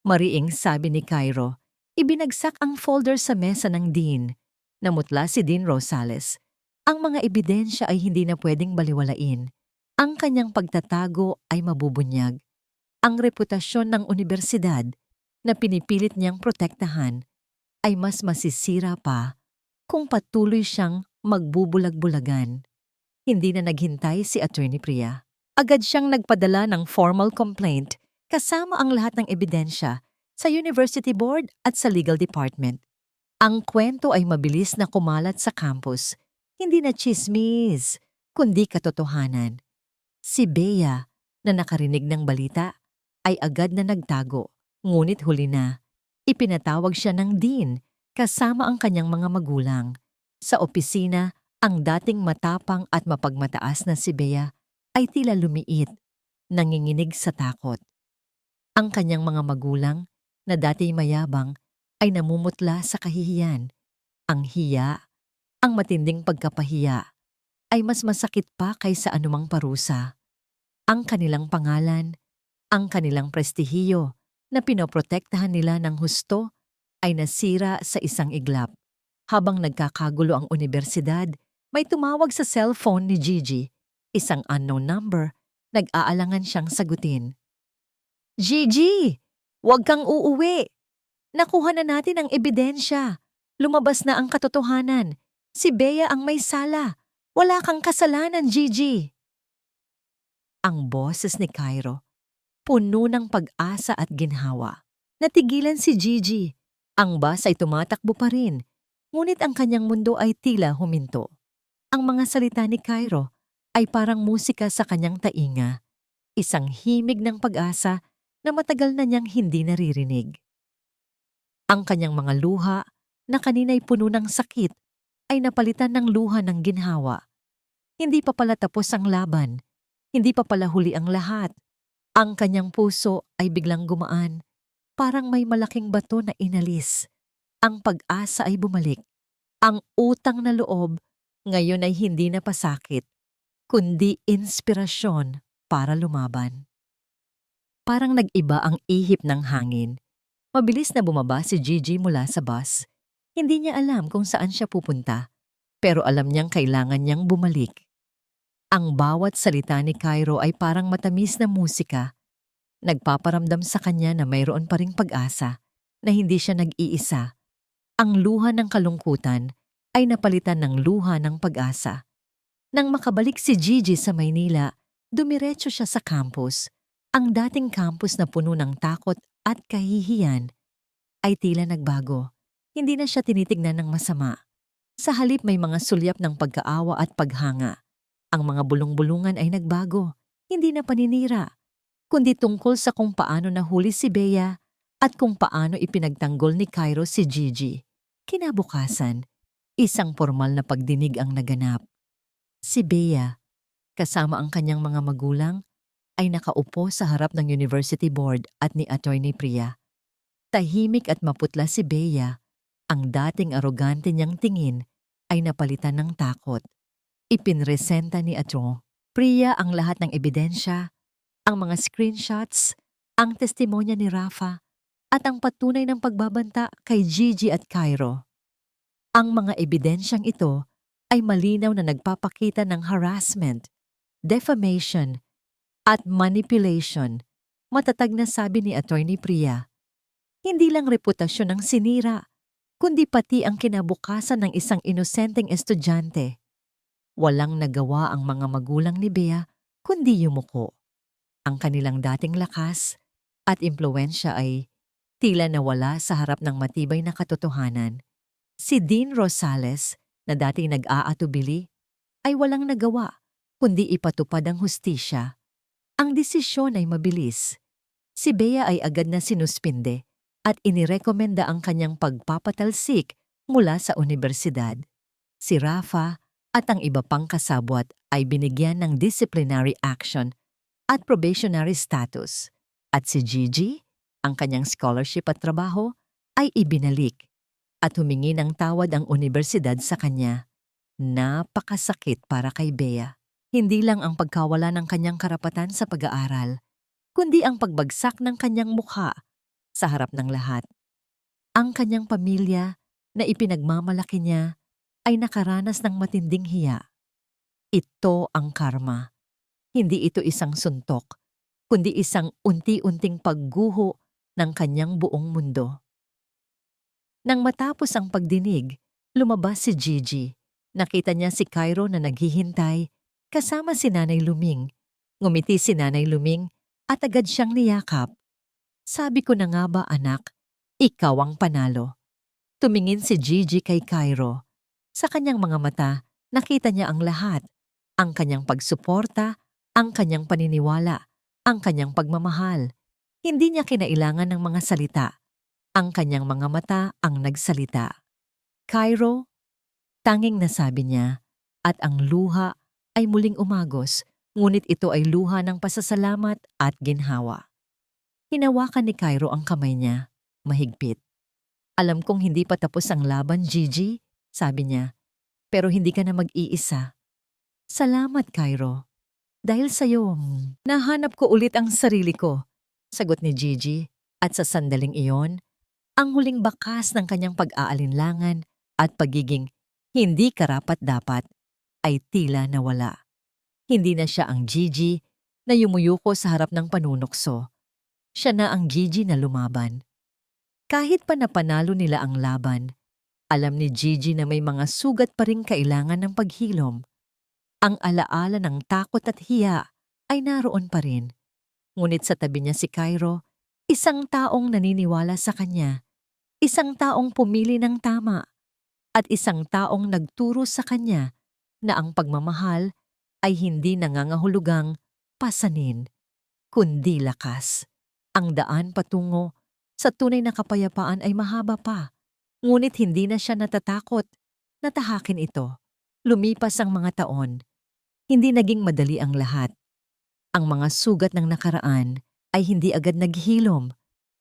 Mariing sabi ni Cairo, ibinagsak ang folder sa mesa ng Dean. Namutla si Dean Rosales. Ang mga ebidensya ay hindi na pwedeng baliwalain. Ang kanyang pagtatago ay mabubunyag. Ang reputasyon ng universidad na pinipilit niyang protektahan ay mas masisira pa kung patuloy siyang magbubulag-bulagan. Hindi na naghintay si Atty. Priya. Agad siyang nagpadala ng formal complaint kasama ang lahat ng ebidensya sa University Board at sa Legal Department. Ang kwento ay mabilis na kumalat sa campus. Hindi na chismis, kundi katotohanan. Si Bea, na nakarinig ng balita, ay agad na nagtago. Ngunit huli na, ipinatawag siya ng Dean kasama ang kanyang mga magulang. Sa opisina, ang dating matapang at mapagmataas na si Bea ay tila lumiit, nanginginig sa takot. Ang kanyang mga magulang, na dati mayabang, ay namumutla sa kahihiyan. Ang hiya, ang matinding pagkapahiya, ay mas masakit pa kaysa anumang parusa. Ang kanilang pangalan, ang kanilang prestihiyo na pinoprotektahan nila ng husto ay nasira sa isang iglap. Habang nagkakagulo ang universidad, may tumawag sa cellphone ni Gigi, isang unknown number, nag-aalangan siyang sagutin. Gigi, huwag kang uuwi. Nakuha na natin ang ebidensya. Lumabas na ang katotohanan. Si Bea ang may sala. Wala kang kasalanan, Gigi. Ang boses ni Cairo, puno ng pag-asa at ginhawa. Natigilan si Gigi. Ang bus ay tumatakbo pa rin, ngunit ang kanyang mundo ay tila huminto. Ang mga salita ni Cairo ay parang musika sa kanyang tainga, isang himig ng pag-asa na matagal na niyang hindi naririnig. Ang kanyang mga luha, na kanina'y puno ng sakit, ay napalitan ng luha ng ginhawa. Hindi pa pala tapos ang laban, hindi pa pala huli ang lahat. Ang kanyang puso ay biglang gumaan, parang may malaking bato na inalis. Ang pag-asa ay bumalik. Ang utang na loob ngayon ay hindi na pasakit, kundi inspirasyon para lumaban. Parang nag-iba ang ihip ng hangin. Mabilis na bumaba si Gigi mula sa bus. Hindi niya alam kung saan siya pupunta, pero alam niyang kailangan niyang bumalik. Ang bawat salita ni Cairo ay parang matamis na musika. Nagpaparamdam sa kanya na mayroon pa ring pag-asa, na hindi siya nag-iisa. Ang luha ng kalungkutan ay napalitan ng luha ng pag-asa. Nang makabalik si Gigi sa Maynila, dumiretso siya sa campus. Ang dating campus na puno ng takot at kahihiyan ay tila nagbago. Hindi na siya tinitignan ng masama. Sa halip may mga sulyap ng pagkaawa at paghanga. Ang mga bulong-bulungan ay nagbago, hindi na paninira, kundi tungkol sa kung paano nahuli si Bea at kung paano ipinagtanggol ni Cairo si Gigi. Kinabukasan, isang formal na pagdinig ang naganap. Si Bea, kasama ang kanyang mga magulang, ay nakaupo sa harap ng University Board at ni Attorney Priya. Tahimik at maputla si Bea, ang dating arogante niyang tingin ay napalitan ng takot. Ipinresenta ni Atro Priya ang lahat ng ebidensya, ang mga screenshots, ang testimonya ni Rafa, at ang patunay ng pagbabanta kay Gigi at Cairo. Ang mga ebidensyang ito ay malinaw na nagpapakita ng harassment, defamation, at manipulation. Matatag na sabi ni Attorney Priya. Hindi lang reputasyon ang sinira, kundi pati ang kinabukasan ng isang inosenteng estudyante. Walang nagawa ang mga magulang ni Bea kundi yumuko. Ang kanilang dating lakas at impluwensya ay tila nawala sa harap ng matibay na katotohanan. Si Dean Rosales, na dati nag-aatubili, ay walang nagawa kundi ipatupad ang hustisya. Ang desisyon ay mabilis. Si Bea ay agad na sinuspinde at inirekomenda ang kanyang pagpapatalsik mula sa universidad. Si Rafa at ang iba pang kasabwat ay binigyan ng disciplinary action at probationary status. At si Gigi, ang kanyang scholarship at trabaho, ay ibinalik at humingi ng tawad ang universidad sa kanya. Napakasakit para kay Bea. Hindi lang ang pagkawala ng kanyang karapatan sa pag-aaral, kundi ang pagbagsak ng kanyang mukha sa harap ng lahat. Ang kanyang pamilya na ipinagmamalaki niya ay nakaranas ng matinding hiya. Ito ang karma. Hindi ito isang suntok, kundi isang unti-unting pagguho ng kanyang buong mundo. Nang matapos ang pagdinig, lumabas si Gigi. Nakita niya si Cairo na naghihintay, kasama si Nanay Luming. Ngumiti si Nanay Luming at agad siyang niyakap. Sabi ko na nga ba anak, ikaw ang panalo. Tumingin si Gigi kay Cairo. Sa kanyang mga mata, nakita niya ang lahat. Ang kanyang pagsuporta, ang kanyang paniniwala, ang kanyang pagmamahal. Hindi niya kinailangan ng mga salita. Ang kanyang mga mata ang nagsalita. Cairo, tanging nasabi niya, at ang luha ay muling umagos, ngunit ito ay luha ng pasasalamat at ginhawa. Hinawakan ni Cairo ang kamay niya, mahigpit. Alam kong hindi pa tapos ang laban, Gigi, sabi niya, pero hindi ka na mag-iisa. Salamat, Cairo. Dahil sa'yo, nahanap ko ulit ang sarili ko, sagot ni Gigi, at sa sandaling iyon, ang huling bakas ng kanyang pag-aalinlangan at pagiging hindi karapat-dapat ay tila nawala. Hindi na siya ang Gigi na yumuyuko sa harap ng panunukso. Siya na ang Gigi na lumaban. Kahit pa napanalo nila ang laban, alam ni Gigi na may mga sugat pa ring kailangan ng paghilom. Ang alaala ng takot at hiya ay naroon pa rin. Ngunit sa tabi niya si Cairo, Isang taong naniniwala sa kanya, isang taong pumili ng tama, at isang taong nagturo sa kanya na ang pagmamahal ay hindi nangangahulugang pasanin, kundi lakas. Ang daan patungo sa tunay na kapayapaan ay mahaba pa, ngunit hindi na siya natatakot na tahakin ito. Lumipas ang mga taon, hindi naging madali ang lahat. Ang mga sugat ng nakaraan ay hindi agad naghilom,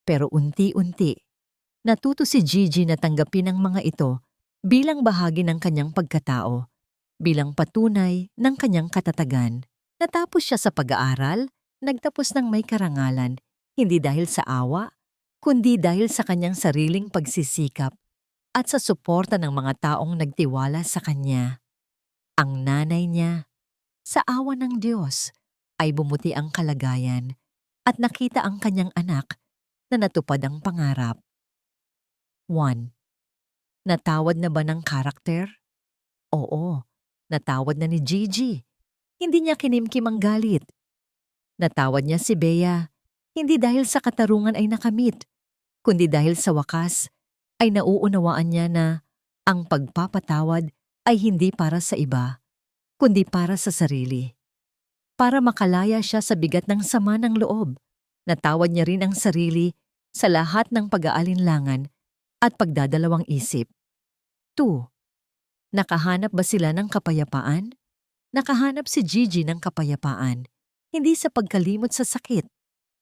pero unti-unti, natuto si Gigi na tanggapin ang mga ito bilang bahagi ng kanyang pagkatao, bilang patunay ng kanyang katatagan. Natapos siya sa pag-aaral, nagtapos ng may karangalan, hindi dahil sa awa, kundi dahil sa kanyang sariling pagsisikap at sa suporta ng mga taong nagtiwala sa kanya. Ang nanay niya, sa awa ng Diyos, ay bumuti ang kalagayan at nakita ang kanyang anak na natupad ang pangarap. 1. Natawad na ba ng karakter? Oo, natawad na ni Gigi. Hindi niya kinimkim ang galit. Natawad niya si Bea, hindi dahil sa katarungan ay nakamit, kundi dahil sa wakas ay nauunawaan niya na ang pagpapatawad ay hindi para sa iba, kundi para sa sarili. Para makalaya siya sa bigat ng sama ng loob, natawad niya rin ang sarili sa lahat ng pag-aalinlangan at pagdadalawang isip. 2. Nakahanap ba sila ng kapayapaan? Nakahanap si Gigi ng kapayapaan, hindi sa pagkalimot sa sakit,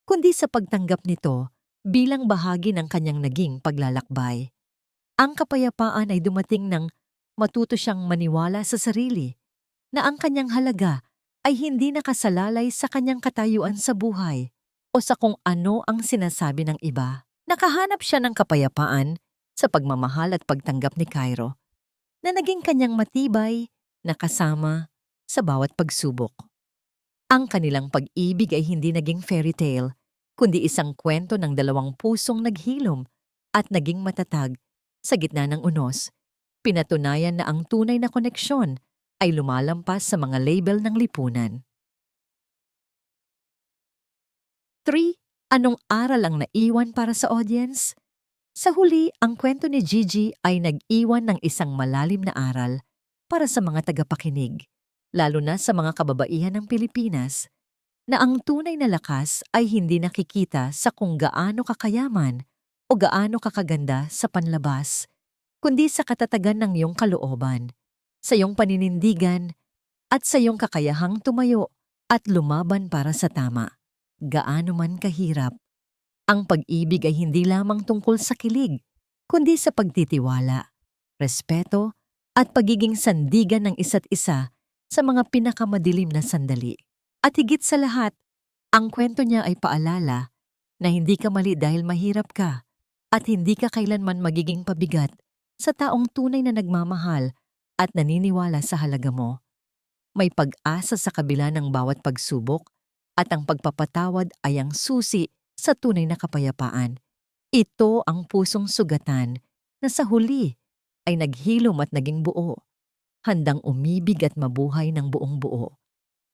kundi sa pagtanggap nito bilang bahagi ng kanyang naging paglalakbay. Ang kapayapaan ay dumating nang matuto siyang maniwala sa sarili, na ang kanyang halaga ay hindi nakasalalay sa kanyang katayuan sa buhay o sa kung ano ang sinasabi ng iba. Nakahanap siya ng kapayapaan sa pagmamahal at pagtanggap ni Cairo, na naging kanyang matibay na kasama sa bawat pagsubok. Ang kanilang pag-ibig ay hindi naging fairy tale, kundi isang kwento ng dalawang pusong naghilom at naging matatag sa gitna ng unos. Pinatunayan na ang tunay na koneksyon ay lumalampas sa mga label ng lipunan. 3. Anong aral ang naiwan para sa audience? Sa huli, ang kwento ni Gigi ay nag-iwan ng isang malalim na aral para sa mga tagapakinig, lalo na sa mga kababaihan ng Pilipinas, na ang tunay na lakas ay hindi nakikita sa kung gaano kakayaman o gaano kakaganda sa panlabas, kundi sa katatagan ng iyong kalooban, sa iyong paninindigan, at sa iyong kakayahang tumayo at lumaban para sa tama. Gaano man kahirap, ang pag-ibig ay hindi lamang tungkol sa kilig, kundi sa pagtitiwala, respeto, at pagiging sandigan ng isa't isa sa mga pinakamadilim na sandali. At higit sa lahat, ang kwento niya ay paalala na hindi ka mali dahil mahirap ka at hindi ka kailanman magiging pabigat sa taong tunay na nagmamahal at naniniwala sa halaga mo. May pag-asa sa kabila ng bawat pagsubok at ang pagpapatawad ay ang susi sa tunay na kapayapaan. Ito ang pusong sugatan na sa huli ay naghilom at naging buo, handang umibig at mabuhay ng buong buo.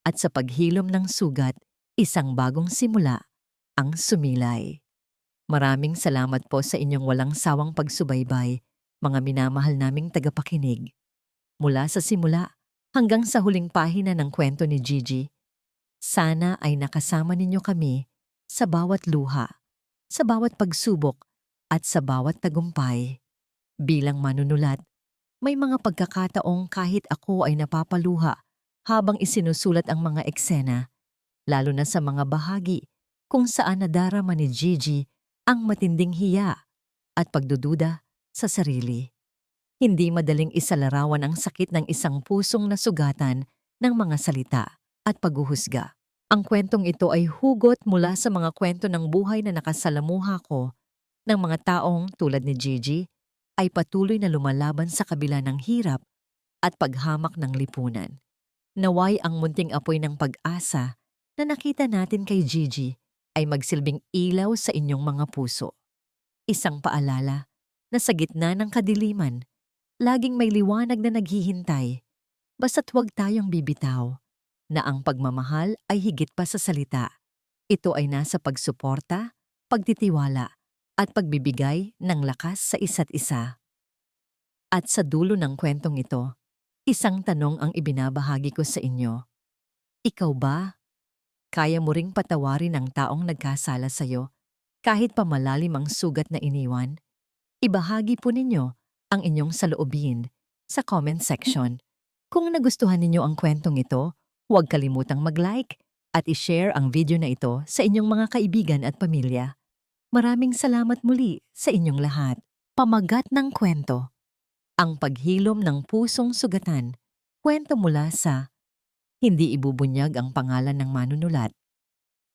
At sa paghilom ng sugat, isang bagong simula ang sumilay. Maraming salamat po sa inyong walang sawang pagsubaybay, mga minamahal naming tagapakinig. Mula sa simula hanggang sa huling pahina ng kwento ni Gigi, sana ay nakasama ninyo kami sa bawat luha, sa bawat pagsubok at sa bawat tagumpay. Bilang manunulat, may mga pagkakataong kahit ako ay napapaluha habang isinusulat ang mga eksena, lalo na sa mga bahagi kung saan nadarama ni Gigi ang matinding hiya at pagdududa sa sarili. Hindi madaling isalarawan ang sakit ng isang pusong nasugatan ng mga salita at paghuhusga. Ang kwentong ito ay hugot mula sa mga kwento ng buhay na nakasalamuha ko ng mga taong tulad ni Gigi ay patuloy na lumalaban sa kabila ng hirap at paghamak ng lipunan. Naway ang munting apoy ng pag-asa na nakita natin kay Gigi ay magsilbing ilaw sa inyong mga puso. Isang paalala na sa gitna ng kadiliman, laging may liwanag na naghihintay, basta't huwag tayong bibitaw, na ang pagmamahal ay higit pa sa salita. Ito ay nasa pagsuporta, pagtitiwala, at pagbibigay ng lakas sa isa't isa. At sa dulo ng kwentong ito, isang tanong ang ibinabahagi ko sa inyo. Ikaw ba? Kaya mo ring patawarin ang taong nagkasala sa'yo kahit pa malalim ang sugat na iniwan? Ibahagi po ninyo ang inyong saloobin sa comment section. Kung nagustuhan ninyo ang kwentong ito, huwag kalimutang mag-like at i-share ang video na ito sa inyong mga kaibigan at pamilya. Maraming salamat muli sa inyong lahat. Pamagat ng kwento. Ang paghilom ng pusong sugatan. Kwento mula sa Hindi Ibubunyag ang Pangalan ng Manunulat.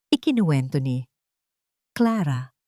Ikinuwento ni Clara.